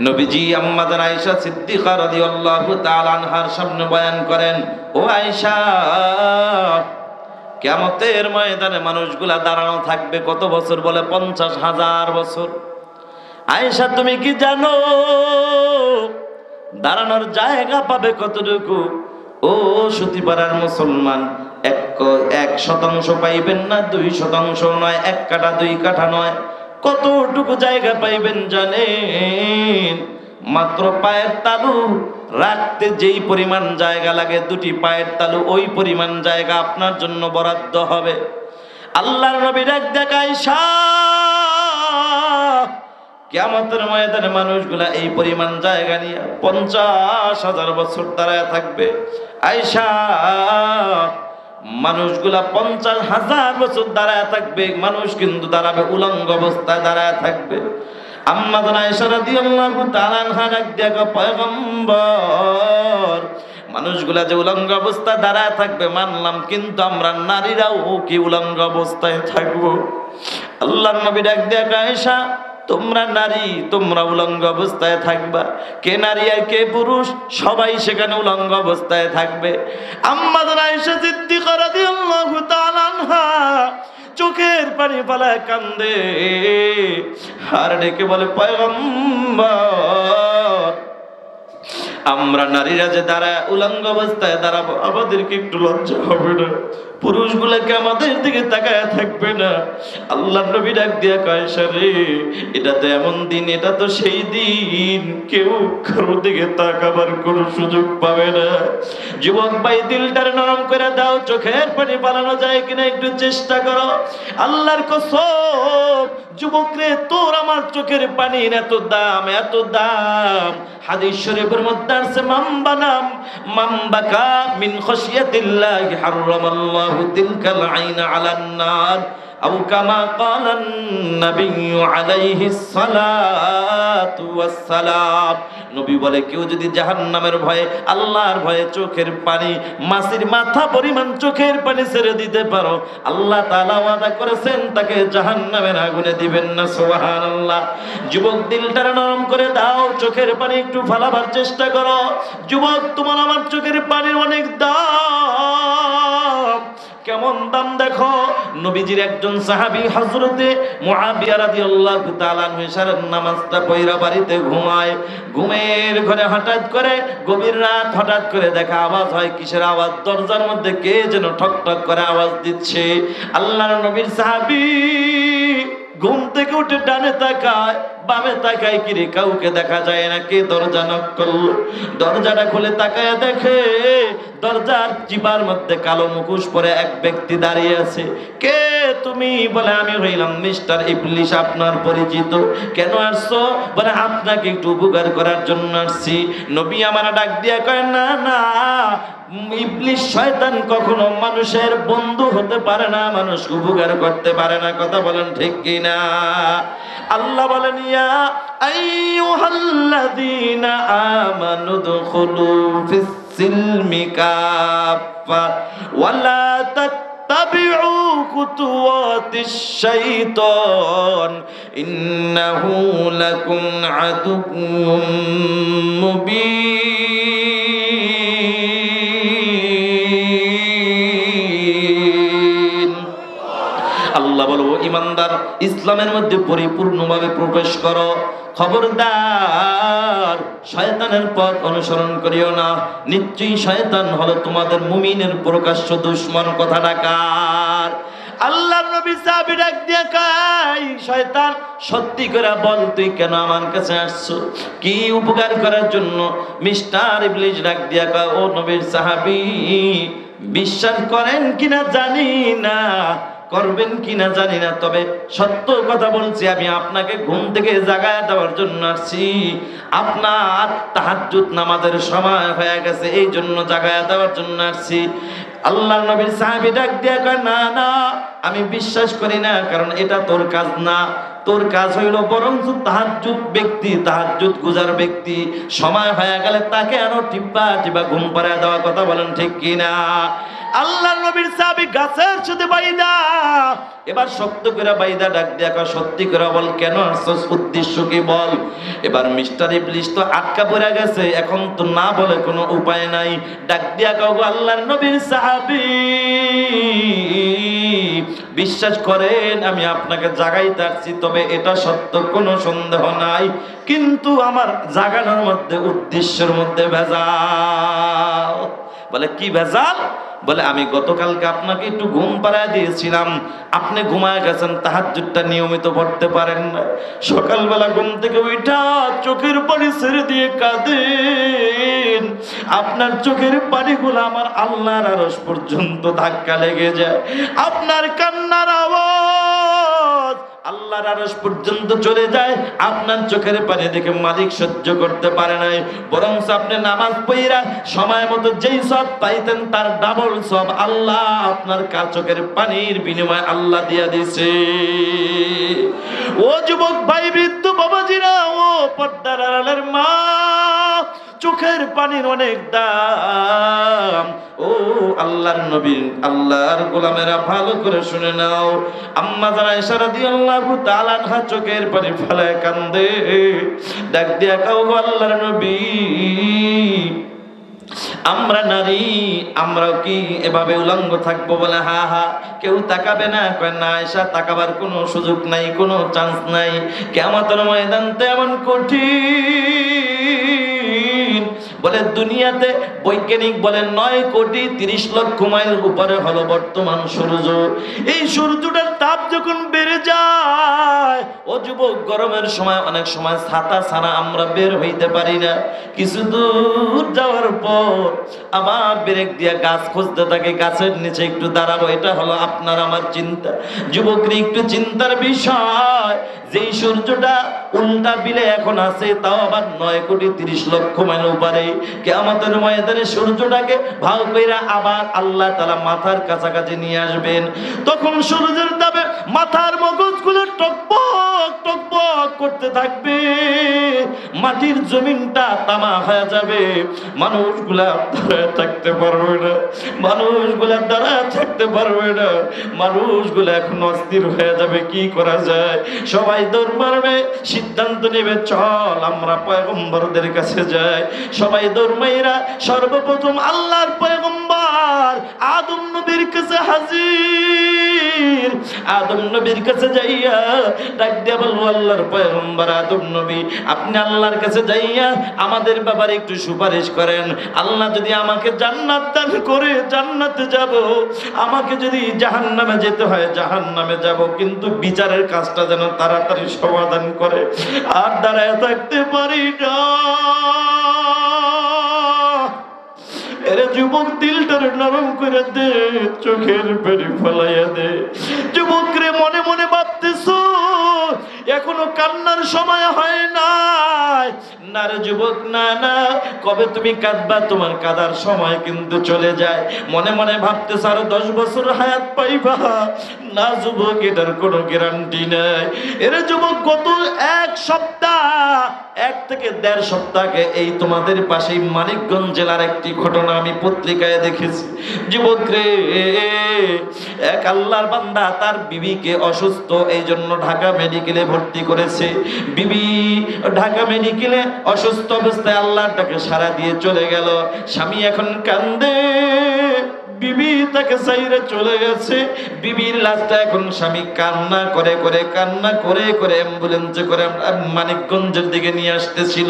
নবীজি আম্মা জান আয়েশা সিদ্দিকা রাদিয়াল্লাহু তাআলা আনহার সামনে বয়ান করেন, ও আয়েশা, কিয়ামতের ময়দানে মানুষগুলা দাঁড়ানো থাকবে কত বছর? বলে 50,000 বছর। আয়েশা তুমি কি জানো দাঁড়ানোর জায়গা পাবে কতটুকু? ও সুতিপাড়ার মুসলমান, 1% পাইবেন না, 2% নয়, 1 কাঠা 2 কাঠা নয়, কতটুকু জায়গা পাইবেন জানেন? মাত্র পায়ের তালু রাখতে যেই পরিমাণ জায়গা লাগে, 2টি পায়ের তালু ওই পরিমাণ জায়গা আপনার জন্য বরাদ্দ হবে। আল্লাহর নবী ডাক দেয়, আয়েশা, কিয়ামতের ময়দানে মানুষগুলা এই পরিমাণ জায়গা নিয়ে 50,000 বছর দাঁড়ায় থাকবে। আয়েশা, মানুষগুলা 50,000 বছর দাঁড়ায় থাকবে, মানুষ কিন্তু দাঁড়াবে উলঙ্গ অবস্থায় দাঁড়ায় থাকবে। আম্মা জান আয়েশা রাদিয়াল্লাহু তাআলা আনহা ডাক দিয়া কয়, পয়গম্বর, মানুষগুলা যে উলঙ্গ অবস্থায় দাঁড়ায় থাকবে মানলাম, কিন্তু আমরা নারীরাও কি উলঙ্গ অবস্থায় থাকবো? আল্লাহর নবী ডাক দিয়া কয়, আয়েশা, তোমরা নারী, তোমরা উলঙ্গ অবস্থায় থাকবা। কে নারী আর কে পুরুষ, সবাই সেখানে উলঙ্গ অবস্থায় থাকবে। আম্মা জান আয়েশা সিদ্দিকা রাদিয়াল্লাহু তাআলা আনহা চোখের পানি ফেলায় কান্দে আর ডেকে বলে, পয়গম্বর, আমরা নারীরা যে দাঁড়ায় উলঙ্গ অবস্থায় দাঁড়াবো, আমাদেরকে একটু লজ্জা হবে না? পুরুষগুলোকে আমাদের দিকে তাকায় থাকবে না? আল্লাহ নবী ডাক দিয়া কয়, আয়েশা রে, এটা তো এমন দিন, এটা তো সেই দিন কেউ কারো দিকে তাকাবার কোনো সুযোগ পাবে না। যুবক ভাই, দিলটারে নরম করে দাও, চোখের পানি পালানো যায় কিনা একটু চেষ্টা করো। আল্লাহর কসম, যুবক রে, তোর আমার চোখের পানির এত দাম, এত দাম। হাদিস শরীফের মধ্যে আছে, মামবাকা মিন খাশিয়াতিল্লাহি হারামাল্লাহু তিলকাল আইনা আলান নার। আও কামা ক্বালান নাবিয়্যু আলাইহিস সালাতু ওয়াস সালাম। নবী বলে কেউ যদি জাহান্নামের ভয়ে, আল্লাহর ভয়ে চোখের পানি, মাছির মাথা পরিমাণ চোখের পানি ছেড়ে দিতে পারো, আল্লাহ তাআলা ওয়াদা করেছেন তাকে জাহান্নামের আগুনে দিবেন না। সুবহানাল্লাহ। যুবক দিলটা নরম করে দাও, চোখের পানি একটু ফালাবার চেষ্টা করো। যুবক তোমার আমার চোখের পানির অনেক দাম। কেমন দাম দেখো, নবীজির একজন সাহাবী হযরতে মুআবিয়া রাদিয়াল্লাহু তাআলা আনহু ইশারার নামাজটা পড়া বাড়িতে ঘুমায়। ঘুমের ঘরে হঠাৎ করে গভীর রাত, হঠাৎ করে দেখা আওয়াজ হয়। কিসের আওয়াজ? দরজার মধ্যে কে যেন ঠক ঠক করে আওয়াজ দিচ্ছে। আল্লাহর নবীর সাহাবী ঘুম থেকে উঠে ডানে তাকায়, বামে তাকায়, কিরে কাউকে দেখা যায় না, কে দরজা নক করলো? দরজাটা খুলে তাকায় দেখে দরজার চিপার মধ্যে কালো মুখোশ পরে এক ব্যক্তি দাঁড়িয়ে আছে। কে তুমি? বলে আমি হইলাম মিস্টার ইবলিস, আপনার পরিচিত। কেন আসছো? বলে আপনাকে একটু উপকার করার জন্য আসছি। নবী আমার ডাক দিয়া কয়, না না, ইবলিস শয়তান কখনো মানুষের বন্ধু হতে পারে না, মানুষ উপকার করতে পারে না। কথা বলেন ঠিক কিনা? আল্লাহ বলেন, ইয়া আইয়ুহাল্লাযীনা আমানু দুখুলু ফিস সিলমি কাফা ওয়া লা তাত্তাবিউ খুতুওয়াতিশ শাইতান ইন্নাহু লাকুম আদুউম মুবিন। আল্লাহ বলবো, ইমানদার ইসলামের মধ্যে পরিপূর্ণভাবে প্রবেশ করো। খবরদার শয়তানের পথ অনুসরণ করিও না, নিশ্চয়ই শয়তান হলো তোমাদের মুমিনের প্রকাশ্য দুশমন। কথাটা কার? আল্লাহর নবী সাহাবী ডাক দিয়া কয়, শয়তান সত্যি করে বল, তুই কেন আমার কাছে আসছো? কি উপকার করার জন্য? মিস্টার ইবলিস ডাক দিয়া কয়, ও নবীর সাহাবী, বিশ্বাস করেন কিনা জানি না, করবেন কিনা জানি না, তবে সত্য কথা বলছি, আমি আপনাকে ঘুম থেকে জাগায় দেওয়ার জন্য আসছি। আপনার তাহাজ্জুদ নামাজের সময় হয়ে গেছে, এই জন্য জাগায় দেওয়ার জন্য আসছি। আল্লাহর নবীর সাহাবী ডাক দিয়া কয়, না না, আমি বিশ্বাস করি না, কারণ এটা তোর কাজ না। তোর কাজ হইল বরঞ্চ তাহাজ্জুদ ব্যক্তি, তাহাজ্জুদ গুজার ব্যক্তি সময় হয়ে গেলে তাকে আরো টিপা টিপা ঘুম পাড়ায় দেওয়া। কথা বলেন ঠিক কিনা? আল্লাহর নবীর সাহাবী গাছের সাথে বাইদা, এবার শক্ত করে বাইদা ডাক দিয়া কয়, সত্যি করে বল, কেন আসছস, উদ্দেশ্য কি বল? এবার মিস্টার ইবলিস তো আটকা পড়ে গেছে, এখন তো না বলে কোনো উপায় নাই। ডাক দিয়া কও, আল্লাহর নবীর সাহাবী, বিশ্বাস করেন আমি আপনাকে জাগাইতে আসছি, তবে এটা সত্য, কোনো সন্দেহ নাই, কিন্তু আমার জাগানোর মধ্যে উদ্দেশ্যের মধ্যে ভেজাল। বলে কি ভেজাল? বলে আমি গতকালকে আপনাকে একটু ঘুম পাড়ায় দিয়েছিলাম, আপনি ঘুমায় গেছেন, তাহাজ্জুদটা নিয়মিত পড়তে পারেন না। সকালবেলা ঘুম থেকে উঠা চোখের পানি ছেড়ে দিয়ে কাঁদেন, আপনার চোখের পানিগুলো আমার আল্লাহর আরশ পর্যন্ত ধাক্কা লেগে যায়। আপনার কান্নার আওয়াজ আল্লাহর আরশ পর্যন্ত চলে যায়। আপনার চোখের পানি দেখে মালিক সহ্য করতে পারে নাই, বরং আপনি নামাজ পড়া সময় মতো যেই সব পাইতেন তার ডাবল সব আল্লাহ আপনার চোখের পানির বিনিময়ে আল্লাহ দিয়া দিছে। ও যুবক ভাই, বৃদ্ধ বাবাজিরা, ও পর্দার আড়ালের মা, চোখের পানির অনেক দাম। ও আল্লাহর নবী, আল্লাহর গোলামেরা, ভালো করে শুনে নাও। আম্মা জানা আয়েশা রাদিয়াল্লাহু তাআলা আনহা চোখের পানি ফেলে কান্দে, ডাক দিয়া কও, আল্লাহর নবী, আমরা নারী, আমরাও কি এভাবে উলঙ্গ থাকবো? বলে হা হা, কেউ তাকাবে না। কয় না আয়েশা, তাকাবার কোনো সুযোগ নাই, কোনো চান্স নাই। কিয়ামতের ময়দান তো এমন কঠিন, বলে দুনিয়াতে বৈজ্ঞানিক বলে 9,30,00,000 মাইল উপরে হলো বর্তমান সূর্য। এই সূর্যটার তাপ যখন বেড়ে যায়, ও যুবক, গরমের সময় অনেক সময় ছাতা ছাড়া আমরা বের হইতে পারি না। কিছু দূর যাওয়ার পর আবার ব্রেক দিয়া গাছ খুঁজতে থাকে, গাছের নিচে একটু দাঁড়াবো। এটা হলো আপনার আমার চিন্তা। যুবকরা একটু চিন্তার বিষয়, যেই সূর্যটা উল্টা বিলে এখন আছে, তাও আবার 9,30,00,000 মাইল উপরে। কিয়ামতের ময়দানে সূর্যটাকে ভাও কইরা আবার আল্লাহ তাআলা মাথার কাছাকাছি নিয়ে আসবেন। তখন সূর্যের তাপে মাথার মগজগুলো টকবক টকবক করতে থাকবে, মাটির জমিনটা তামা হয়ে যাবে, মানুষগুলা দাঁড়ায় থাকতে পারবে না, মানুষগুলা দাঁড়ায় থাকতে পারবে না, মানুষগুলা এখন অস্থির হয়ে যাবে। কি করা যায়? সবাই দৌড় মারবে, সিদ্ধান্ত নেবে চল আমরা পয়গম্বরদের কাছে যাই। সবাই দৌড় মাইরা সর্বপ্রথম আল্লাহর পয়গম্বর আদম নবীর কাছে হাজির। আদম নবীর কাছে যাইয়া ডাক দিয়া বলবো, আল্লাহর পয়গম্বর আদম নবী, আপনি আল্লাহর কাছে যাইয়া আমাদের ব্যাপারে একটু সুপারিশ করেন। আল্লাহ যদি আমাকে জান্নাত দান করে জান্নাতে যাব, আমাকে যদি জাহান্নামে যেতে হয় জাহান্নামে যাব, কিন্তু বিচারের কাজটা যেন তাড়াতাড়ি সমাধান করে। আর দাঁড়ায় থাকতে পারি না। এরে যুবক, দিলটারে নরম করে দে, চোখের পানি ফলাইয়া দে। যুবক রে, মনে মনে ভাবতেছো এখনো কান্নার সময় হয় নাই। না রে যুবক, না না, কবে তুমি কাঁদবা? তোমার কাঁদার সময় কিন্তু চলে যায়। মনে মনে ভাবতেছ আরো 10 বছর হায়াত পাইবা। না যুবক, এটার কোনো গ্যারান্টি নাই। এরে যুবক, গত 1 সপ্তাহ, 1 থেকে 1.5 সপ্তাহে এই তোমাদের পাশেই মানিকগঞ্জ জেলার একটি ঘটনা আমি পত্রিকায় দেখেছি। যুবক রে, এক আল্লাহর বান্দা তার বিবিকে অসুস্থ, এই জন্য ঢাকা মেডিকেলে ভর্তি করেছে। বিবি ঢাকা মেডিকেলে অসুস্থ অবস্থায় আল্লাহর ডাকে সাড়া দিয়ে চলে গেল। স্বামী এখন কান্দে, বিবি তাকে চাইরে চলে গেছে। বিবির লাশটা এখন স্বামী কান্না করে অ্যাম্বুলেন্সে করে মানিকগঞ্জের দিকে নিয়ে আসতেছিল।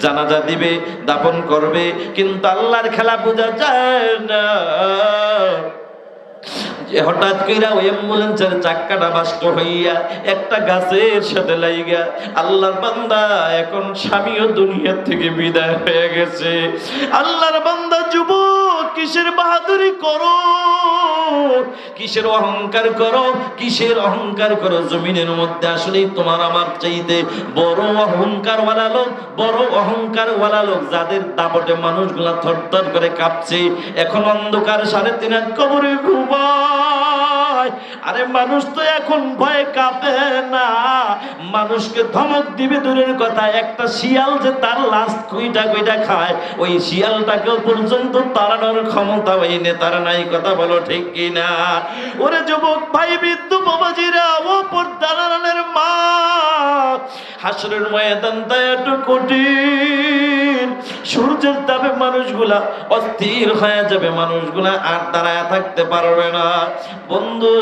জানাজা দিবে, দাফন করবে, কিন্তু আল্লাহর খেলা বোঝা যায় না। হঠাৎ কইরা ওই অ্যাম্বুলেন্সের চাক্কাটা বাস্ট হইয়া একটা গাছের সাথে লাইগা আল্লাহর বান্দা এখন স্বামীও দুনিয়া থেকে বিদায় হয়ে গেছে। আল্লাহর বান্দা যুবক, কিসের বাহাদুরি করো, কিসের অহংকার করো, কিসের অহংকার করো? জমিনের মধ্যে আসলেই তোমার আমার চাইতে বড় অহংকারওয়ালা লোক, বড় অহংকারওয়ালা লোক, যাদের দাপটে মানুষগুলা থরথর করে কাঁপছে। এখন অন্ধকার 3.5 কবরে ঘুমায়। আরে মানুষ তো এখন ভয়ে কাঁপে না, মানুষকে ধমক দিবে দূরের কথা, একটা শিয়াল যে তার লাশ কইটা খায়, ওই শিয়ালটাকেও পর্যন্ত তাড়ানোর ক্ষমতা ওই নেতার নাই। কথা বলো ঠিক কিনা? ওরে যুবক ভাই, বৃদ্ধ বাবাজিরা, ও পর্দারের মা, হাসরের ময়দানটা একটু কঠিন। সূর্যের তাপে মানুষগুলা অস্থির হয়ে যাবে, মানুষগুলা আর দাঁড়ায় থাকতে পারবে না। বন্ধু,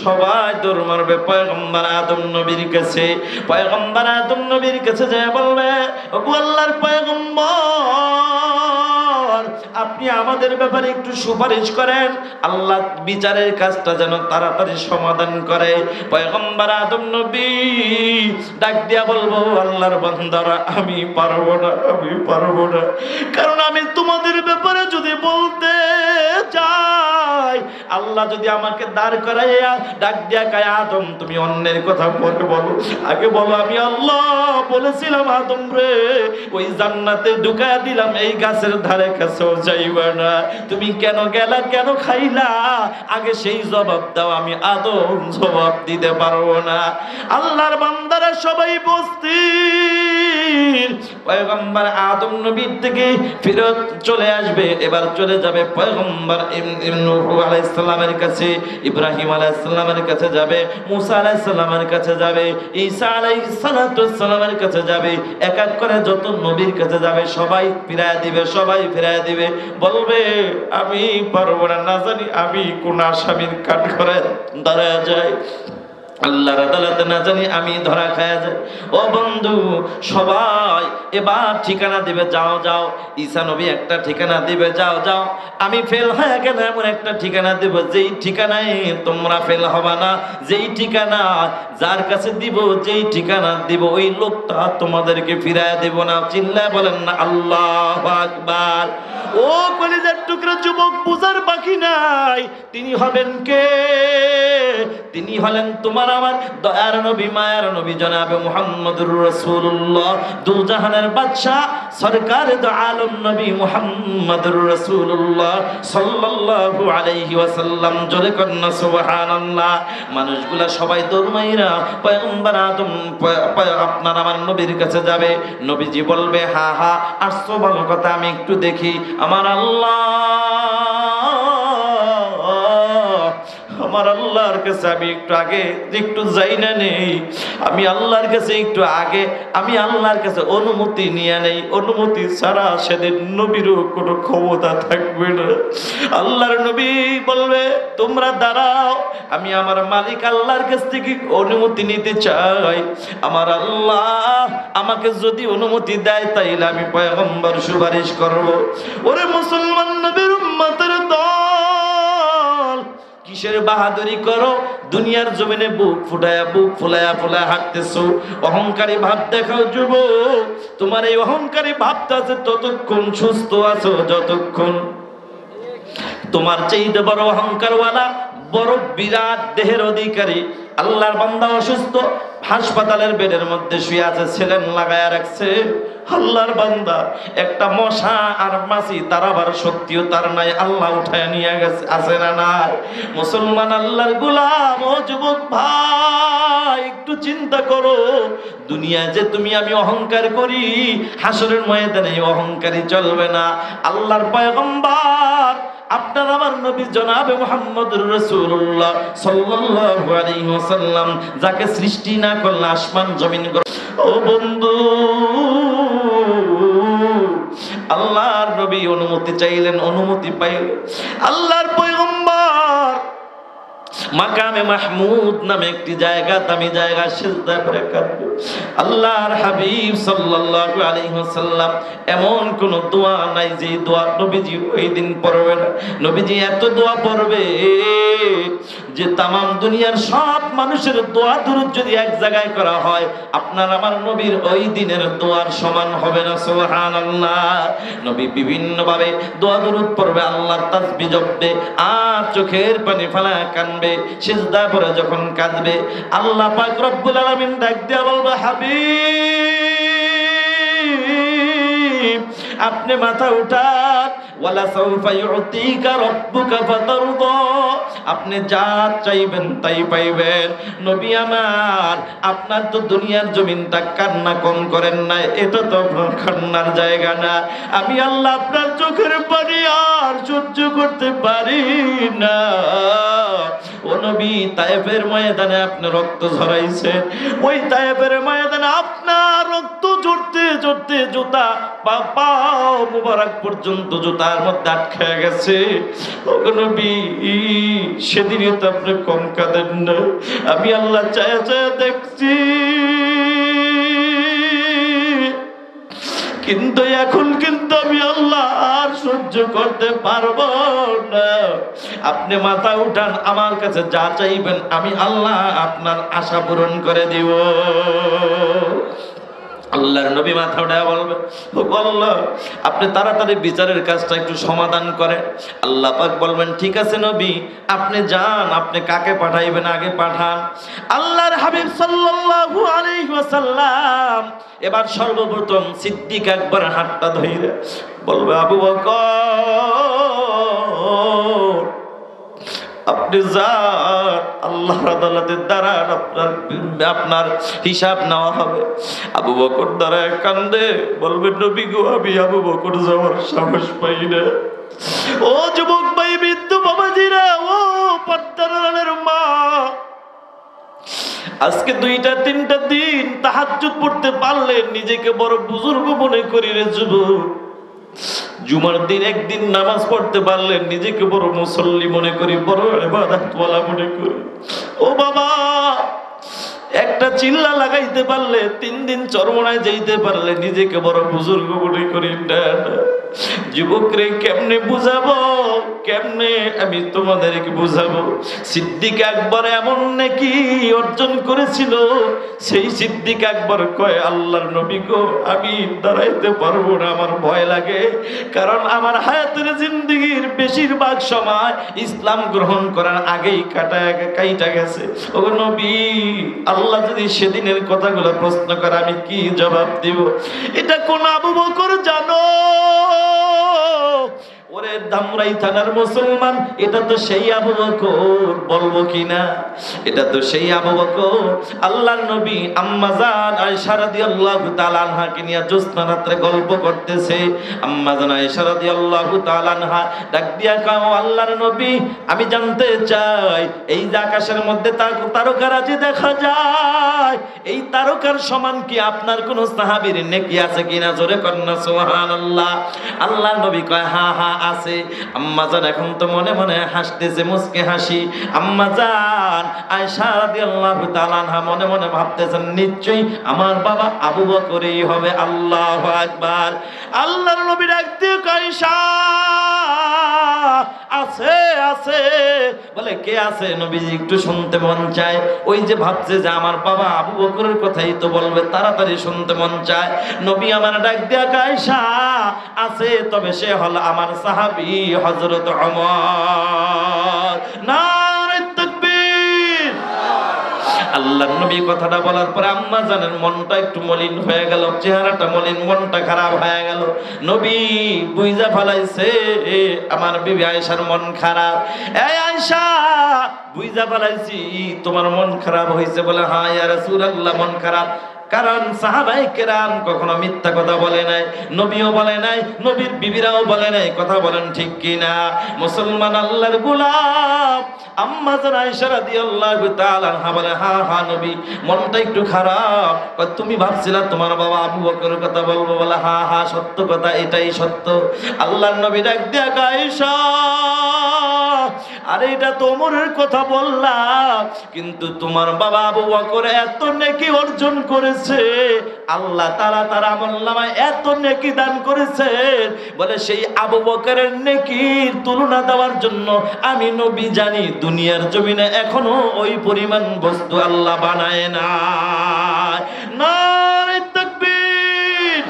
সবাই দৌড় মারবে পয়গম্বর আদম নবীর কাছে। পয়গম্বর আদম নবীর কাছে যায় বলবে, ওগো আল্লাহর পয়গম্বর, আপনি আমাদের ব্যাপারে একটু সুপারিশ করেন, আল্লাহ বিচারের কাজটা যেন তাড়াতাড়ি সমাধান করে। পয়গম্বর আদম নবী ডাক দিয়া বলবো, আল্লাহর বান্দারা, আমি পারবো না, কারণ আমি তোমাদের ব্যাপারে যদি বলতে যাই, আল্লাহ যদি আমাকে দাঁড় করাইয়া ডাক দিয়া কয়, আদম তুমি অন্যের কথা পরে বলো, আগে বলো আমি আল্লাহ বলেছিলাম আদম রে ওই জান্নাতে ঢুকায়া দিলাম, এই গাছের ধারে কাছেও যাইবা না, তুমি কেন গেলা, কেন খাইলা, আগে সেই জবাব দাও, আমি আদম জবাব দিতে পারবো না। আল্লাহর বান্দারা সবাই বস্তির। পয়গম্বর আদম নবীর থেকে ফেরত চলে আসবে, এবার চলে যাবে পয়গম্বর নূহ আলাইহিস সালামের কাছে, ইব্রাহিম আলাইহিস সালামের কাছে যাবে, মুসা আলাইহিস সালামের কাছে যাবে, ঈসা আলাইহিস সালামের কাছে যাবে। এক এক করে যত নবীর কাছে যাবে সবাই ফিরায় দিবে, বলবে আমি পারবো না, না জানি আমি কোন আসামির কাঠ করে দাঁড়ায় যাই, আল্লাহর আদালতে না জানি আমি ধরা খায়া যাই। ও বন্ধু, সবাই এবার ঠিকানা দিবে, যাও। ঈসা নবী একটা ঠিকানা দিবে, যাও, আমি ফেল হয়ে গেলে এমন একটা ঠিকানা দেব, যেই ঠিকানায় তোমরা ফেল হবা না, যেই ঠিকানা যার কাছে দিব, যেই ঠিকানা দিব ওই লোকটা তোমাদেরকে ফিরায় দেব না। চিল্লায় বলেন না আল্লাহু আকবার। ও কলিজার টুকরা যুবক, বুঝার বাকি নাই, তিনি হবেন কে? তিনি হলেন তোমার এবার আমার দয়ার নবী মায়ার নবী জনাবে মুহাম্মদুর রাসূলুল্লাহ দু জাহানের বাদশা সরকার দু আলম নবী মুহাম্মদুর রাসূলুল্লাহ সাল্লাল্লাহু আলাইহি ওয়াসাল্লাম জোরে কন্না সুবহানাল্লাহ। মানুষগুলা সবাই দৌড়মাইরা পয়গম্বর আদম আপনার আমার নবীর কাছে যাবে। নবীজি বলবে হা হা আসছো ভালো কথা, আমি একটু দেখি আমার আল্লাহ, আমার আল্লাহর কাছে আমি একটু আগে একটু যাই না নেই, আমি আল্লাহর কাছে একটু আগে আমি আল্লাহর কাছে অনুমতি নিয়ে নেই। অনুমতি ছাড়া সেদিন নবীরও কোনো ক্ষমতা থাকবে না। আল্লাহর নবী বলবে তোমরা দাঁড়াও, আমি আমার মালিক আল্লাহর কাছ থেকে অনুমতি নিতে চাই। আমার আল্লাহ আমাকে যদি অনুমতি দেয় তাইলে আমি পয়গম্বর সুপারিশ করব। ওরে মুসলমান নবীর উম্মতের দল, কিসের বাহাদুরি করো? দুনিয়ার জমিনে বুক ফুলায়া হাঁটতেছো, অহংকারী ভাব দেখাও যুবক। তোমার এই অহংকারী ভাবটা আছে ততক্ষণ সুস্থ আছো, যতক্ষণ তোমার চাইতে বড় অহংকারওয়ালা বড় বিরাট দেহের অধিকারী আল্লাহর বান্দা অসুস্থ, হাসপাতালের বেডের মধ্যে শুয়ে আছে, সেলেন লাগায়া রাখছে। আল্লাহর বান্দা একটা মশা আর মাছি তার আবার শক্তিও তার নাই, আল্লাহ উঠায় নিয়ে গেছে, আছে না নাই? মুসলমান আল্লাহর গোলাম, ও যুবক ভাই একটু চিন্তা করো, দুনিয়ায় যে তুমি আমি অহংকার করি, হাসরের ময়দানে অহংকারী চলবে না। আল্লাহর পয়গম্বর আপনার আমার নবী জনাবে মুহাম্মদুর রাসূলুল্লাহ সাল্লাল্লাহু আলাইহি ওয়াসাল্লাম, যাকে সৃষ্টি না করলে আসমান জমিন। ও বন্ধু, আল্লাহর নবী অনুমতি চাইলেন, অনুমতি পাইলেন। আল্লাহর পয়গম্বর মাকামে মাহমুদ নামে একটি জায়গা, দামি জায়গা, সিজদা করে কাঁদবে। আল্লাহর হাবিব সাল্লাল্লাহু আলাইহি ওয়াসাল্লাম এমন কোন দোয়া নাই যে দোয়া নবীজি ওই দিন পড়বে না। নবীজি এত দোয়া পড়বে যে তামাম দুনিয়ার সব মানুষের দোয়া দুরূদ যদি এক জায়গায় করা হয়, আপনার আমার নবীর ওই দিনের দোয়ার সমান হবে না। সুবহানাল্লাহ। নবী বিভিন্ন ভাবে দোয়া দুরূদ পড়বে, আল্লাহর তাসবিহ জপবে, আর চোখের পানি ফেলা কাঁদবে। সিজদা পড়ে যখন কাঁদবে, আল্লাহ পাক রব্বুল আলামিন ডাক দিয়া বলবে হাবিব আপনি মাথা উঠান, ওয়ালা সাউফা ইউতিকা রাব্বুকা ফাতারদা, আপনি যা চাইবেন তাই পাইবেন। নবী আমার, আপনার তো দুনিয়ার জমিনটা কান্না কম করেন না, এটা তো আপনার কান্নার জায়গা না। আমি আল্লাহ আপনার চোখের পানি আর সহ্য করতে পারি না। ও নবী, তায়েফের ময়দানে আপনি রক্ত ঝরাইছেন, ওই তায়েফের ময়দানে আপনার রক্ত ঝরতে ঝরতে জুতা পা মুবারক পর্যন্ত জুতার মধ্যে আটকে গেছে। ও নবী, সেদিনই তো আপনি কম কাঁদেন না। আমি আল্লাহ চায়া চায়া দেখছি, কিন্তু এখন কিন্তু আমি আল্লাহ আর সহ্য করতে পারবো না। আপনি মাথা উঠান, আমার কাছে যা চাইবেন আমি আল্লাহ আপনার আশা পূরণ করে দিব। আল্লাহর নবী মাথা উঠায় বলবে, আল্লাহ আপনি তাড়াতাড়ি বিচারের কাজটা একটু সমাধান করেন। আল্লাহ পাক বলবেন ঠিক আছে নবী, আপনি যান, আপনি কাকে পাঠাইবেন আগে পাঠান। আল্লাহর হাবিব সাল্লাল্লাহু আলাইহি ওয়াসাল্লাম এবার সর্বপ্রথম সিদ্দিক আকবর হাতটা ধরে বলবে, আবু বকর আপনি যান, আল্লাহর আদালতে দাঁড়ান, আপনার হিসাব নেওয়া হবে। আবু বকর দাঁড়ায় কান্দে, বলবে নবী গো, আমি আবু বকর যাওয়ার সাহস পাই না। ও যুবক ভাই, বৃদ্ধ বাবাজিরা, ও পর্দার মা, আজকে 2-3টা দিন তাহাজ্জুদ পড়তে পারলে নিজেকে বড় বুজুর্গ মনে করি রে যুবক। জুমার দিন একদিন নামাজ পড়তে পারলে নিজেকে বড় মুসল্লি মনে করি, বড় ইবাদতওয়ালা মনে করি। ও বাবা, একটা চিল্লা লাগাইতে পারলে, 3 দিন চরমনায় যাইতে পারলে নিজেকে বড় বুজুর্গ মনে করি না। যুবকরে কেমনে বুঝাবো, কেমনে আমি তোমাদেরকে বুঝাবো? সিদ্দিক আকবর এমন নাকি অর্জন করেছিল, সেই সিদ্দিক আকবর কয় আল্লাহর নবী গো, আমি দাঁড়াইতে পারবো না, আমার ভয় লাগে, কারণ আমার হায়াতের জিন্দেগির বেশিরভাগ সময় ইসলাম গ্রহণ করার আগেই কাইটা গেছে। ও নবী, আল্লাহ যদি সেদিনের কথাগুলো প্রশ্ন করে আমি কি জবাব দিব? এটা কোন আবু বকর জানো? ওরে ধামরাই থানার মুসলমান, এটা তো সেই আবু বকর, বলবো কিনা? এটা তো সেই আবু বকর। আল্লাহর নবী আম্মা জান আয়েশা রাদিয়াল্লাহু তাআলা আনহাকে নিয়ে জ্যোৎস্না রাতে গল্প করতেছে। আম্মা জান আয়েশা রাদিয়াল্লাহু তাআলা আনহা ডাক দিয়া কও, আল্লাহর নবী, আমি জানতে চাই এই যে আকাশের মধ্যে তারকারাজি দেখা যায়, এই তারকার সমান কি আপনার কোন সাহাবীর নেকি আছে কিনা? জোরে কন্না সুবহানাল্লাহ। আল্লাহর নবী কয় হ্যাঁ হ্যাঁ আছে। আম্মা জান এখন তো মনে মনে হাসতেছে, মুস্কে হাসি। আম্মা জান আয়েশা রাদিয়াল্লাহু তাআলা আনহা মনে মনে ভাবতেছেন নিশ্চয়ই আমার বাবা আবু বকরই হবে। আল্লাহু আকবার। আল্লাহর নবী ডাক দিয়ে কয় আয়েশা আছে আছে। বলে কে আছে? নবীজি একটু শুনতে মন চায়। ওই যে ভাবছে যে আমার বাবা আবু বকরের কথাই তো বলবে, তাড়াতাড়ি শুনতে মন চায়। নবী আমার ডাক দিয়া কয় আয়েশা আছে, তবে সে হল আমার সাহাবী হযরত ওমর। নারে তাকবীর। আল্লাহর নবী কথাটা বলার পরে আম্মা জানের মনটা একটু মলিন হয়ে গেল, চেহারাটা মলিন, মনটা খারাপ হয়ে গেল। নবী বুইজা ফেলাইছে আমার বিবি আয়েশার মন খারাপ। এই আয়েশা, বুইজা ফেলাইছি তোমার মন খারাপ হয়েছে। বলে হ্যাঁ ইয়া রাসূলুল্লাহ, মন খারাপ। কারণ সাহাবায়ে কেরাম কখনো মিথ্যা কথা বলে নাই, নবীও বলে নাই, নবীর বিবিরাও বলে নাই। কথা বলেন ঠিক কিনা? মুসলমান আল্লাহর গোলাম আম্মা জান আয়েশা রাদিয়াল্লাহু তাআলা আনহা বলে হ্যাঁ হ্যাঁ নবী, মনটা একটু খারাপ। তুমি ভাবছিলা তোমার বাবা আবু বকরের কথা বলবো? বলে হ্যাঁ হ্যাঁ সত্য কথা, এটাই সত্য। আল্লাহর নবী ডাক দিয়া কয় আয়েশা, আরে এটা তো ওমরের কথা বললাম, কিন্তু তোমার বাবা আবু বকর এত নেকি অর্জন করেছে, আল্লাহ তাআলা তার আমলনামায় এত নেকি দান করেছেন। বলে সেই আবু বকরের নেকির তুলনা দেওয়ার জন্য আমি নবী জানি দুনিয়ার জমিনে এখনো ওই পরিমাণ বস্তু আল্লাহ বানায় না। নারে তাকবীর।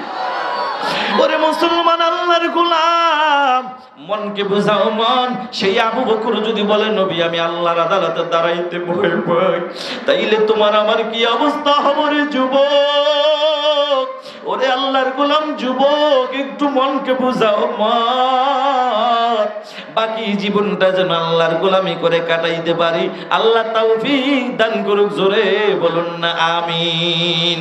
ওরে মুসলমান আল্লাহর গোলাম, মনকে বুঝাও মন। সেই আবু বকর যদি বলে নবী আমি আল্লাহর আদালতে দাঁড়াইতে ভয় পাই, তাইলে তোমার আমার কি অবস্থা হবে রে যুবক? ওরে আল্লাহর গোলাম যুবক, একটু মনকে বুঝাও মন। বাকি জীবনটা যেন আল্লাহর গোলামি করে কাটাইতে পারি, আল্লাহ তৌফিক দান করুক। জোরে বলুন না আমিন।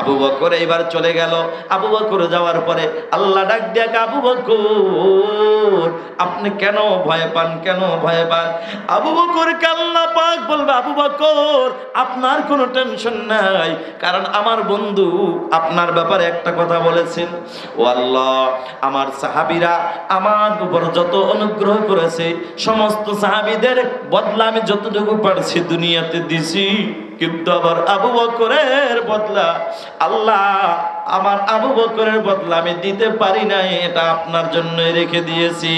আবু বকর এবার চলে গেল। আবু বকর যাওয়ার পরে আল্লাহ ডাক দিয়া আবু বকর আপনি কেন ভয় পান, কেন ভয় পান? আবু বকর আল্লাহ পাক বলবে আবু বকর আপনার কোনো টেনশন নাই, কারণ আমার বন্ধু আপনার ব্যাপারে একটা কথা বলেছেন। ও আল্লাহ, আমার সাহাবীরা আমার উপর যত অনুগ্রহ করেছে সমস্ত সাহাবীদের বদলা আমি যতটুকু পারছি দুনিয়াতে দিছি, কিন্তু আবার আবু বকরের বদলা আল্লাহ, আমার আবু বকরের বদলা আমি দিতে পারি নাই, এটা আপনার জন্য রেখে দিয়েছি।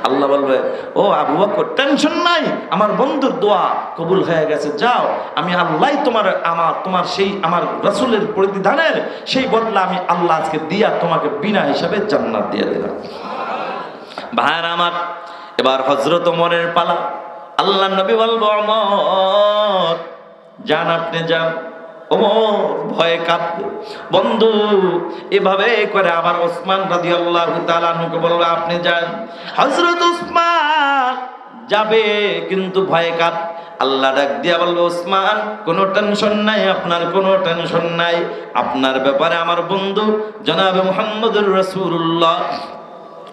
আল্লাহ বলবে ও আবু বকর টেনশন নাই, আমার বন্ধুর দোয়া কবুল হয়ে গেছে, যাও আমি আল্লাহ তোমার সেই আমার রাসূলের প্রতিদানের সেই বদলা আমি আল্লাহ আজকে দিয়া তোমাকে বিনা হিসাবে জান্নাত দিয়ে দিলাম। ভাইরা আমার, এবার হযরত ওমরের পালা। আল্লাহ নবী বলবো ওমর যান, আপনি যান। ওমর ভয়ে কাঁপবে। বন্ধু এভাবে করে আবার ওসমান রাদিয়াল্লাহু তাআলা আনহুকে বলবে আপনি যান। হযরত ওসমান যাবে কিন্তু ভয়ে কাঁপ। আল্লাহ ডাক দিয়া বলবে ওসমান কোনো টেনশন নাই, আপনার কোনো টেনশন নাই, আপনার ব্যাপারে আমার বন্ধু জনাবে মুহাম্মদুর রাসূলুল্লাহ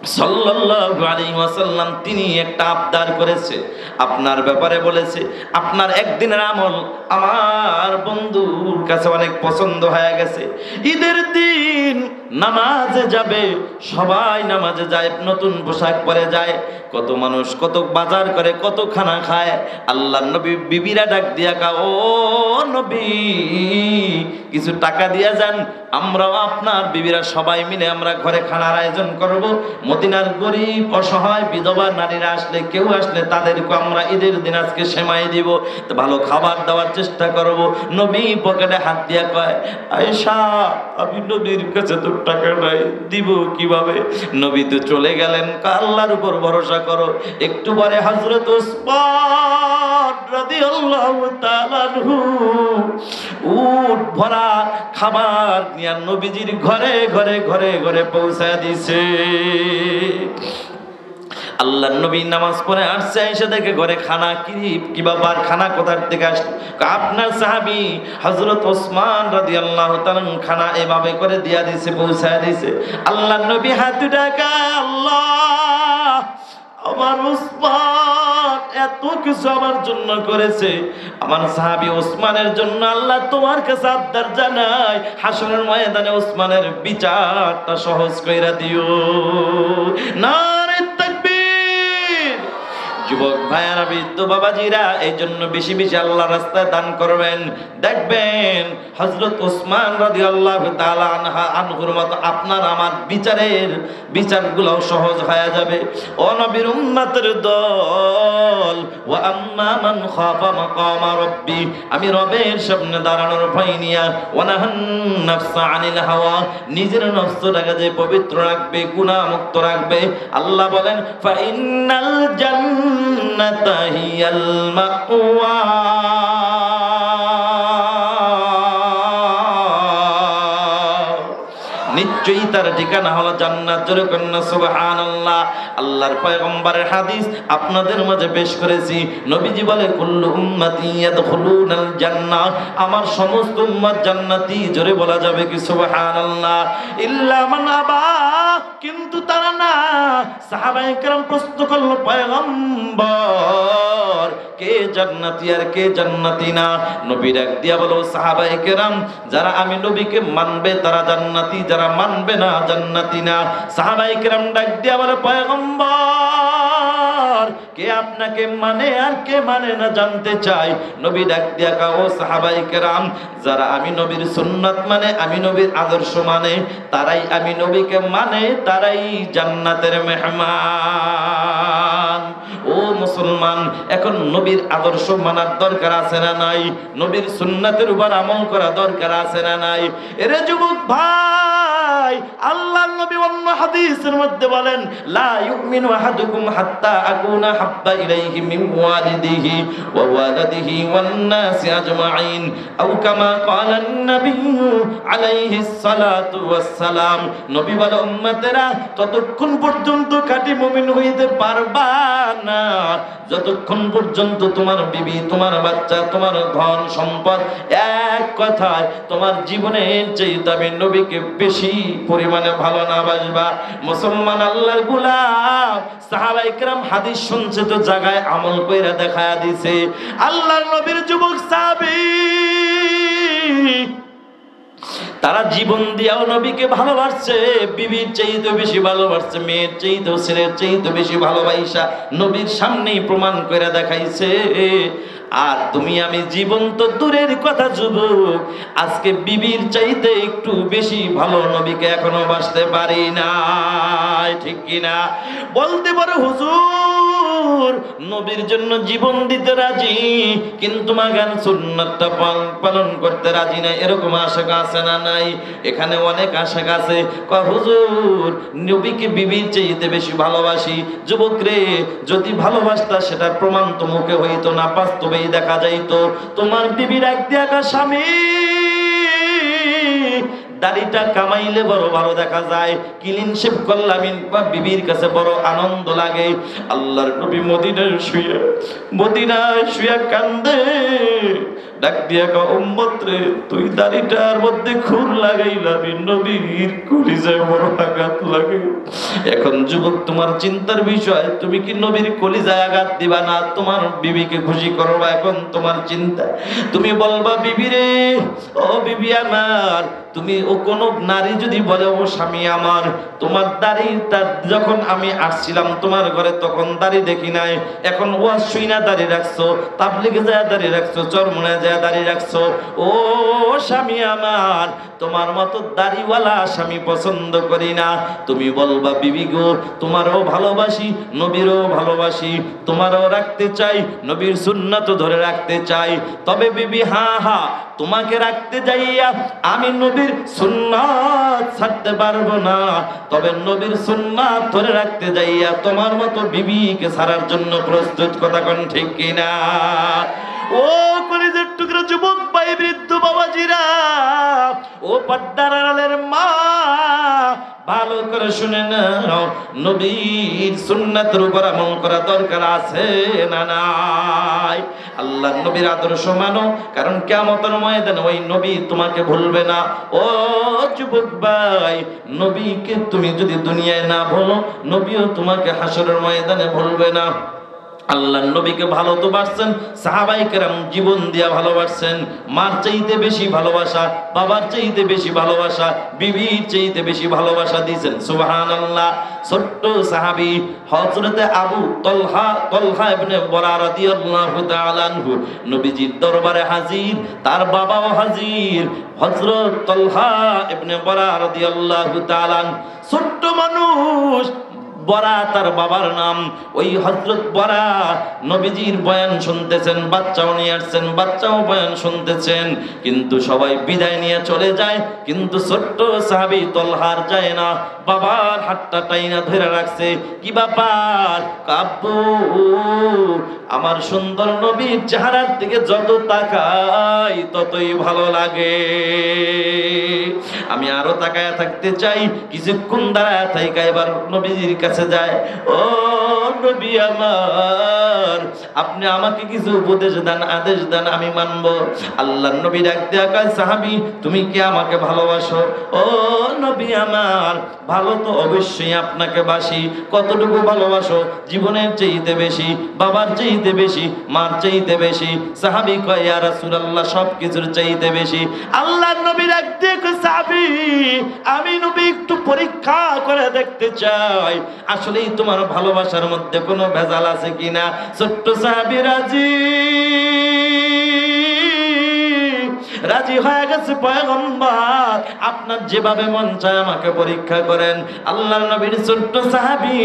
সাল্লাল্লাহু আলাইহি ওয়াসাল্লাম তিনি একটা আবদার করেছে, আপনার ব্যাপারে বলেছে, আপনার একদিনের আমল আমার বন্ধুর কাছে অনেক পছন্দ হয়ে গেছে। ঈদের দিন নামাজে যাবে, সবাই নামাজে যায়, নতুন পোশাক পরে যায়, কত মানুষ কত বাজার করে, কত খানা খায়। আল্লাহর নবী বিবিরা ডাক দিয়া কা, ও নবী কিছু টাকা দিয়া যান, আমরাও আপনার বিবিরা সবাই মিলে আমরা ঘরে খানার আয়োজন করব। মদিনার গরিব অসহায় বিধবা নারীরা আসলে, কেউ আসলে তাদেরকে আমরা ঈদের দিন আজকে সেমাই দিব, তো ভালো খাবার দেওয়ার চেষ্টা করব। নবী পকেটে হাত দিয়া কয়, আয়েশা আমি নবীর কাছে তো টাকা নাই, দিব কিভাবে? নবী তো চলে গেলেন, আল্লাহর উপর ভরসা করো। একটু পরে হযরত উসমান রাদিয়াল্লাহু তাআলা আনহু উট ভরা খাবার নিয়ে নবীজির ঘরে ঘরে ঘরে ঘরে পৌঁছায় দিছে। আল্লাহর নবী নামাজ পড়ে আসছে, এসে দেখে ঘরে খানা। কি ব্যাপার, খানা কোথার থেকে আসলো? আপনার সাহাবী হযরত ওসমান রাদিয়াল্লাহু তাআলা খানা এভাবে করে দিয়া দিছে, পৌঁছায় দিছে। আল্লাহর নবী হাত উঠায়, আল্লাহ আমার ওসমান এত কিছু আমার জন্য করেছে, আমার সাহাবী ওসমানের জন্য আল্লাহ তোমার কাছে আবদার জানাই, হাসরের ময়দানে ওসমানের বিচারটা সহজ কইরা দিও। নারে তাকবীর! যুবক ভাইয়ারা, বৃদ্ধ বাবাজিরা, এই জন্য বেশি বেশি আল্লাহ রাস্তায় দান করবেন। দেখবেন হযরত ওসমান রাদিয়াল্লাহু তাআলা আনহুর মতো আপনার আমার বিচারগুলো সহজ হয়ে যাবে। ও নবীর উম্মতের দল, ওয়া আম্মা মান খাফা মাকামা রাব্বি, আমি রবের সামনে দাঁড়ানোর ভয় নিয়া, ওয়া নাহান নাফসা আনিল হাওয়া, নিজের নফসটাকে যে পবিত্র রাখবে, গুনাহ মুক্ত রাখবে। আল্লাহ বলেন, ফা ইন্নাল জান্নাতা হিয়াল মাওয়া, নিশ্চয়ই তার ঠিকানা হলো জান্নাত। জোরে কন্না সুবহানাল্লাহ। আল্লাহর পয়গম্বরের হাদিস আপনাদের মাঝে পেশ করেছি। নবীজি বলে, কুল্লু উম্মতি ইয়াদখুলুনাল জান্নাহ, আমার সমস্ত উম্মত জান্নাতি। জোরে বলা যাবে কি সুবহানাল্লাহ? ইল্লা মান আবা, কিন্তু তারা না। সাহাবায়ে কেরাম প্রশ্ন করলো, পয়গম্বর কে জান্নাতি আর কে জান্নাতি না? নবী ডাক দিয়া বলো, সাহাবায়ে কেরাম যারা আমি নবীকে মানবে তারা জান্নাতি, যারা মানবে না জান্নাতি না। সাহাবায়ে কেরাম ডাক দিয়া বলে, পয়গম্বর কে আপনাকে মানে আর কে মানে না জানতে চাই। নবী ডাক দিয়া কা, ও সাহাবায়ে কেরাম যারা আমি নবীর সুন্নাত মানে, আমি নবীর আদর্শ মানে, তারাই আমি নবীকে মানে, তারাই জান্নাতের মেহমান। ও মুসলমান, এখন নবীর আদর্শ মানার দরকার আছে না নাই? নবীর সুন্নাতের উপর আমল করা দরকার আছে না নাই? এরে যুবক ভাই, আল্লাহর নবী অন্য হাদিসের মধ্যে বলেন, লা ইউমিনু আহাদুকুম হাত্তা আকুনা হাব্বা ইলাইহি মিন ওয়ালিদিহি ওয়া ওয়ালাদিহি ওয়ান নাসি আজমাইন, আও কামা ক্বালা আন-নাবিয়্যু আলাইহিস সালাতু ওয়াস সালাম। নবী বলে, উম্মতেরা ততক্ষণ পর্যন্ত খাঁটি মুমিন হইতে পারবা না যতক্ষণ পর্যন্ত তোমার বিবি, তোমার বাচ্চা, তোমার ধন সম্পদ, এক কথায় তোমার জীবনের চাইতে আমি নবীকে বেশি পরিমাণে ভালো না বাসবা। মুসলমান আল্লাহর গোলাম, সাহাবায়ে কেরাম হাদিস শুনছে তো জায়গায় আমল কইরা দেখায়া দিছে। আল্লাহর নবীর যুবক সাহাবী তারা জীবন দিয়াও নবীকে ভালোবাসছে, বিবির চাইতে বেশি ভালোবাসছে, মেয়ের চাইতে, ছেলের চাইতে বেশি ভালোবাসা নবীর সামনেই প্রমাণ করে দেখাইছে। আর তুমি আমি জীবন তো দূরের কথা যুবক, আজকে বিবির চাইতে একটু বেশি ভালো নবীকে এখনো বাসতে পারি না, ঠিক কিনা? বলতে পারো হুজুর নবীর জন্য জীবন দিতে রাজি, কিন্তু মাগান সুন্নাতটা পালন করতে রাজি না, এরকম আশা আছে না নাই? এখানে অনেক আশা আছে, কয় হুজুর নবীকে বিবির চাইতে বেশি ভালোবাসি। যুবক রে, যদি ভালোবাসতা সেটার প্রমাণ তো মুখে হইতো না, বাস্তবে দেখা যাইতো। তোমার বিবির এক দেখা স্বামী দাড়িটা কামাইলে বড় ভালো দেখা যায়, ক্লিন শেভ করলে বিবির কাছে বড় আনন্দ লাগে। আল্লাহর নবী মদিনায় শুয়ে কান্দে, ডাক দিয়া কয় উম্মত রে, তুই দাড়িটার মধ্যে খুর লাগাইলাম, নবীর কলিজায় বড় আঘাত লাগে। এখন যুবক, তোমার চিন্তার বিষয়, তুমি কি নবীর কলিজায় আঘাত দিবা না তোমার বিবিকে খুশি করবা? এখন তোমার চিন্তা, তুমি বলবা বিবি রে, ও বিবি আমার, তুমি ও কোন নারী যদি বলে ও স্বামী আমার, তোমার দাড়িটা যখন আমি আসছিলাম তোমার ঘরে তখন দাড়ি দেখি নাই, এখন ওয়াজ শুইনা দাড়ি রাখছো, তাবলিগে যায় দাড়ি রাখছো, চরমনে যায় দাড়ি রাখছো, ও স্বামী আমার, তোমার মতো দাড়িওয়ালা স্বামী পছন্দ করি না। তুমি বলবা বিবি গো, তোমারও ভালোবাসি, নবীরও ভালোবাসি, তোমারও রাখতে চাই, নবীর সুন্নাত ধরে রাখতে চাই, তবে বিবি হা তোমাকে রাখতে যাইয়া আমি নবীর সুন্নাত ছাড়তে পারবো না, তবে নবীর সুন্নাত ধরে রাখতে যাইয়া তোমার মতো বিবিকে ছাড়ার জন্য প্রস্তুত। কথা কোন ঠিক কিনা? ও কলিজার টুকরা যুবক ভাই, বৃদ্ধ বাবাজিরা, ও পর্দার আড়ালের মা, ভালো করে শুনে নাও, নবীর সুন্নাতের উপর আমল করা দরকার আছে না নাই? আল্লাহর নবীর আদর্শ মানো, কারণ কিয়ামতের ময়দানে ওই নবী তোমাকে ভুলবে না। ও যুবক ভাই, নবীকে তুমি যদি দুনিয়ায় না ভুলো, নবীও তোমাকে হাসরের ময়দানে ভুলবে না। আল্লাহর নবীকে ভালো তো বাসছেন, সাহাবায়ে কেরাম জীবন দিয়া ভালোবাসছেন। মার চাইতে বেশি ভালোবাসা, বাবার চাইতে বেশি ভালোবাসা, বিবির চাইতে বেশি ভালোবাসা দিয়েছেন। সুবহানাল্লাহ। ছোট্ট সাহাবী হযরতে আবু তলহা ইবনে বরা রাদিয়াল্লাহু তাআলা আনহু নবীজির দরবারে হাজির, তার বাবাও হাজির, হযরত তলহা ইবনে বরা রাদিয়াল্লাহু তাআলা। ছোট্ট মানুষ, বরা তার বাবার নাম। ওই হযরত বরা নবীজির বয়ান শুনতেছেন, বাচ্চাও নিয়ে আসছেন, বাচ্চাও বয়ান শুনতেছেন, কিন্তু সবাই বিদায় নিয়ে চলে যায়, কিন্তু ছোট্ট সাহাবী তলহার যায় না, বাবার হাতটা টাইনা ধরে রাখছে। কি ব্যাপার? আব্বু, আমার সুন্দর নবীর চেহারার দিকে যত তাকাই ততই ভালো লাগে, আমি আরো তাকায়া থাকতে চাই। কিছুক্ষণ দাঁড়ায় থাইকা এবার নবীজির কাছে যায়। ও নবী আমার, আপনি আমাকে কিছু উপদেশ দেন, আদেশ দেন, আমি মানবো। আল্লাহর নবী ডাক দিয়া কয়, সাহাবী তুমি কি আমাকে ভালোবাসো? ও নবী আমার, ভালো তো অবশ্যই আপনাকে বাসি। কতটুকু ভালোবাসো? জীবনের চাইতে বেশি, বাবার চাইতে বেশি, মার চাইতে বেশি। সাহাবী কয়, ইয়া রাসূলুল্লাহ, সবকিছুর চাইতে বেশি। আল্লাহর নবী ডাক দিয়ে কয়, সাহাবী আমি নবী একটু পরীক্ষা করে দেখতে চাই, আসলেই তোমার ভালোবাসার মধ্যে কোনো ভেজাল আছে কিনা। ছোট্ট সাহাবী রাজি হয়ে গেছে। পয়গম্বর, আপনার যেভাবে মন চায় আমাকে পরীক্ষা করেন। আল্লাহর নবীর ছোট্ট সাহাবী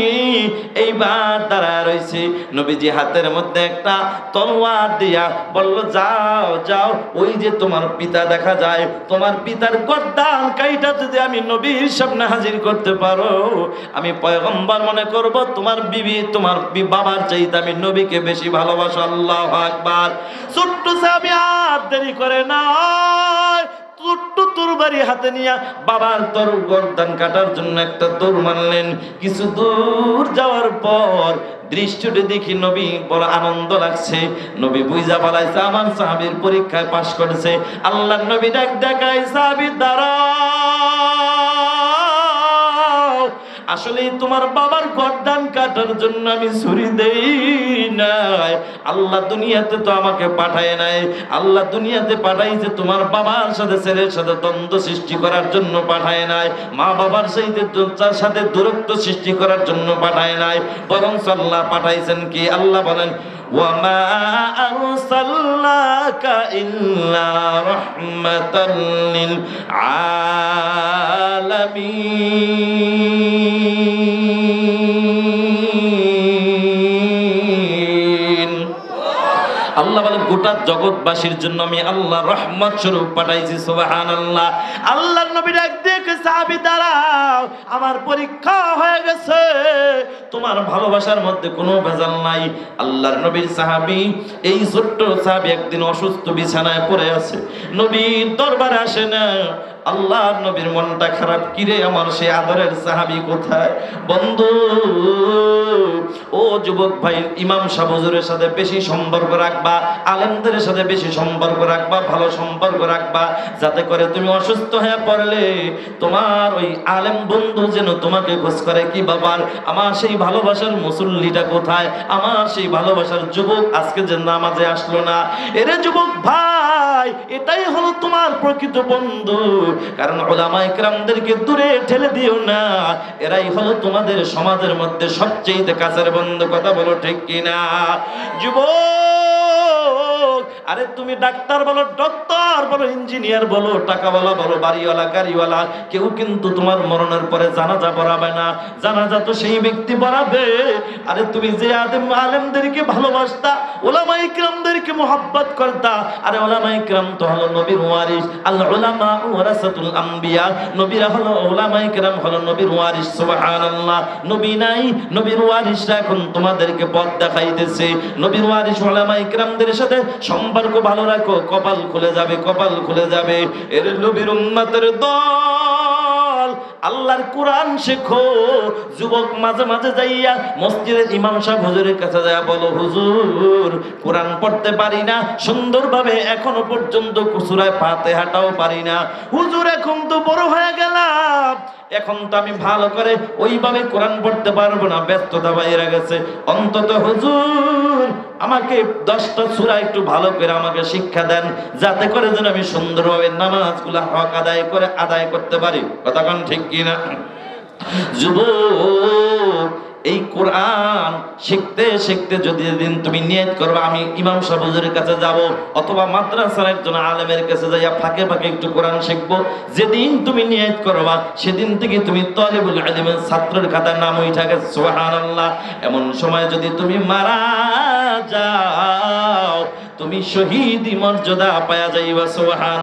এইবার দাঁড়ায় রয়েছে, নবীজি হাতের মধ্যে একটা তলোয়ার দিয়া বলল, যাও যাও, ওই যে তোমার পিতা দেখা যায়, তোমার পিতার গর্দান কাইটা যদি আমি নবীর সামনে হাজির করতে পারো, আমি পয়গম্বর মনে করব তোমার বিবি, তোমার বাবার চাইতে আমি নবীকে বেশি ভালোবাসো। আল্লাহু আকবার। ছোট্ট সাহাবী আর দেরি করে না, ছোট্ট তরবারি হাতে নিয়ে বাবার গর্দান কাটার জন্য একটা দৌড় মারলেন। কিছু দূর যাওয়ার পর দৃশ্যটি দেখি নবী বড় আনন্দ লাগছে। নবী বুঝা পালাইছে আমার সাহাবীর পরীক্ষায় পাশ করেছে। আল্লাহর নবী ডাক দেখায়, সাহাবী দাঁড়াও, আসলে তোমার বাবার গর্দান কাটার জন্য আমি ছুরি দেই নাই। আল্লাহ দুনিয়াতে তো আমাকে পাঠায় নাই, আল্লাহ দুনিয়াতে পাঠাইছে তোমার বাবার সাথে ছেলের সাথে দ্বন্দ্ব সৃষ্টি করার জন্য পাঠায় নাই, মা বাবার সাথে দূরত্ব সৃষ্টি করার জন্য পাঠায় নাই, বরং আল্লাহ পাঠাইছেন কি? আল্লাহ বলেন, ওয়ামা আরসালনাকা ইল্লা রাহমাতাল লিল আলামিন। আল্লাহ বলেন, গোটা জগৎবাসীর জন্য আমি আল্লাহ রহমত স্বরূপ পাঠাইছি। সুবহানাল্লাহ। আল্লাহর নবী ডাক দিয়ে সাহাবী দাঁড়াও, আমার পরীক্ষা হয়ে গেছে, তোমার ভালোবাসার মধ্যে কোনো ভেজাল নাই। আল্লাহর নবীর সাহাবী, এই ছোট্ট সাহাবী একদিন অসুস্থ বিছানায় পড়ে আছে, নবীর দরবারে আসে না। আল্লাহর নবীর মনটা খারাপ, কিরে আমার সেই আদরের সাহাবী কোথায়? বন্ধু, ও যুবক ভাই, ইমাম সাহেব হুজুরের সাথে বেশি সম্পর্ক রাখবা, আলেমদের সাথে বেশি সম্পর্ক রাখবা, ভালো সম্পর্ক রাখবা, যাতে করে তুমি অসুস্থ হয়ে পড়লে তোমার ওই আলেম বন্ধু যেন তোমাকে খোঁজ করে, কি বাবার আমার সেই ভালোবাসার মুসল্লিটা কোথায়, আমার সেই ভালোবাসার যুবক আজকে যে নামাজে আসলো না। এরে যুবক ভাই, এটাই হলো তোমার প্রকৃত বন্ধু। কারণ উলামায়ে কেরামদেরকে দূরে ঠেলে দিও না, এরাই হলো তোমাদের সমাজের মধ্যে সবচেয়ে কাছের বন্ধু। কথা বলো ঠিক কিনা যুবক? আরে তুমি ডাক্তার বলো, ডক্টর বলো, ইঞ্জিনিয়ার বলো, টাকাওয়ালা বলো, বাড়িওয়ালা, গাড়িওয়ালা, কেউ কিন্তু তোমার মরণের পরে জানাজা পড়াবে না। জানাজা তো সেই ব্যক্তি পড়াবে। আরে তুমি যে আলেমদেরকে ভালোবাসতা, উলামায়ে কেরামদেরকে মুহাব্বত করতা, আরে উলামায়ে কেরাম তো হলো নবীর ওয়ারিস। আল উলামা ওয়ারাসাতুল আম্বিয়া, নবীরা হলো, উলামায়ে কেরাম হলো নবীর ওয়ারিস। সুবহানাল্লাহ। নবী নাই, নবীর ওয়ারিসরা এখন তোমাদেরকে পথ দেখাইতেছে। নবীর ওয়ারিস উলামায়ে কেরামদের সাথে সম্পর্ক ভালো রাখো, কপাল খুলে যাবে, কপাল খুলে যাবে। এর নবীর উম্মতের দল, আল্লাহর কোরআন শেখো। যুবক মাঝে মাঝে যাইয়া মসজিদের ইমাম সাহেব হুজুরের কাছে যায়, বলো হুজুর কোরআন পড়তে পারি না সুন্দরভাবে, এখনো পর্যন্ত সূরা ফাতিহাটাও পারি না। হুজুর এখন তো বড় হয়ে গেলাম, এখন তো আমি ভালো করে ওইভাবে কোরআন পড়তে পারবো না, ব্যস্ততা বাইরে গেছে। অন্তত হুজুর আমাকে 10টা সূরা একটু ভালো করে আমাকে শিক্ষা দেন, যাতে করে যেন আমি সুন্দরভাবে নামাজগুলো হক আদায় করতে পারি। কথা কোন ঠিক কিনা যুবক? এই কোরআন শিখতে শিখতে যদি দিন তুমি নিয়ত করবে আমি ইমাম সাহেব হুজুরের কাছে যাব, অথবা মাদ্রাসার একজন আলেমের কাছে যাইয়া ফাঁকে ফাঁকে একটু কোরআন শিখবো, যেদিন তুমি নিয়ত করবা সেদিন থেকে তুমি তালিবুল ইলমের ছাত্রের খাতায় নাম উঠে গেছে। সুবহানাল্লাহ। এমন সময় যদি তুমি মারা যাও, তুমি শহীদ মর্যাদা পাওয়া যাইবা। সুবহান।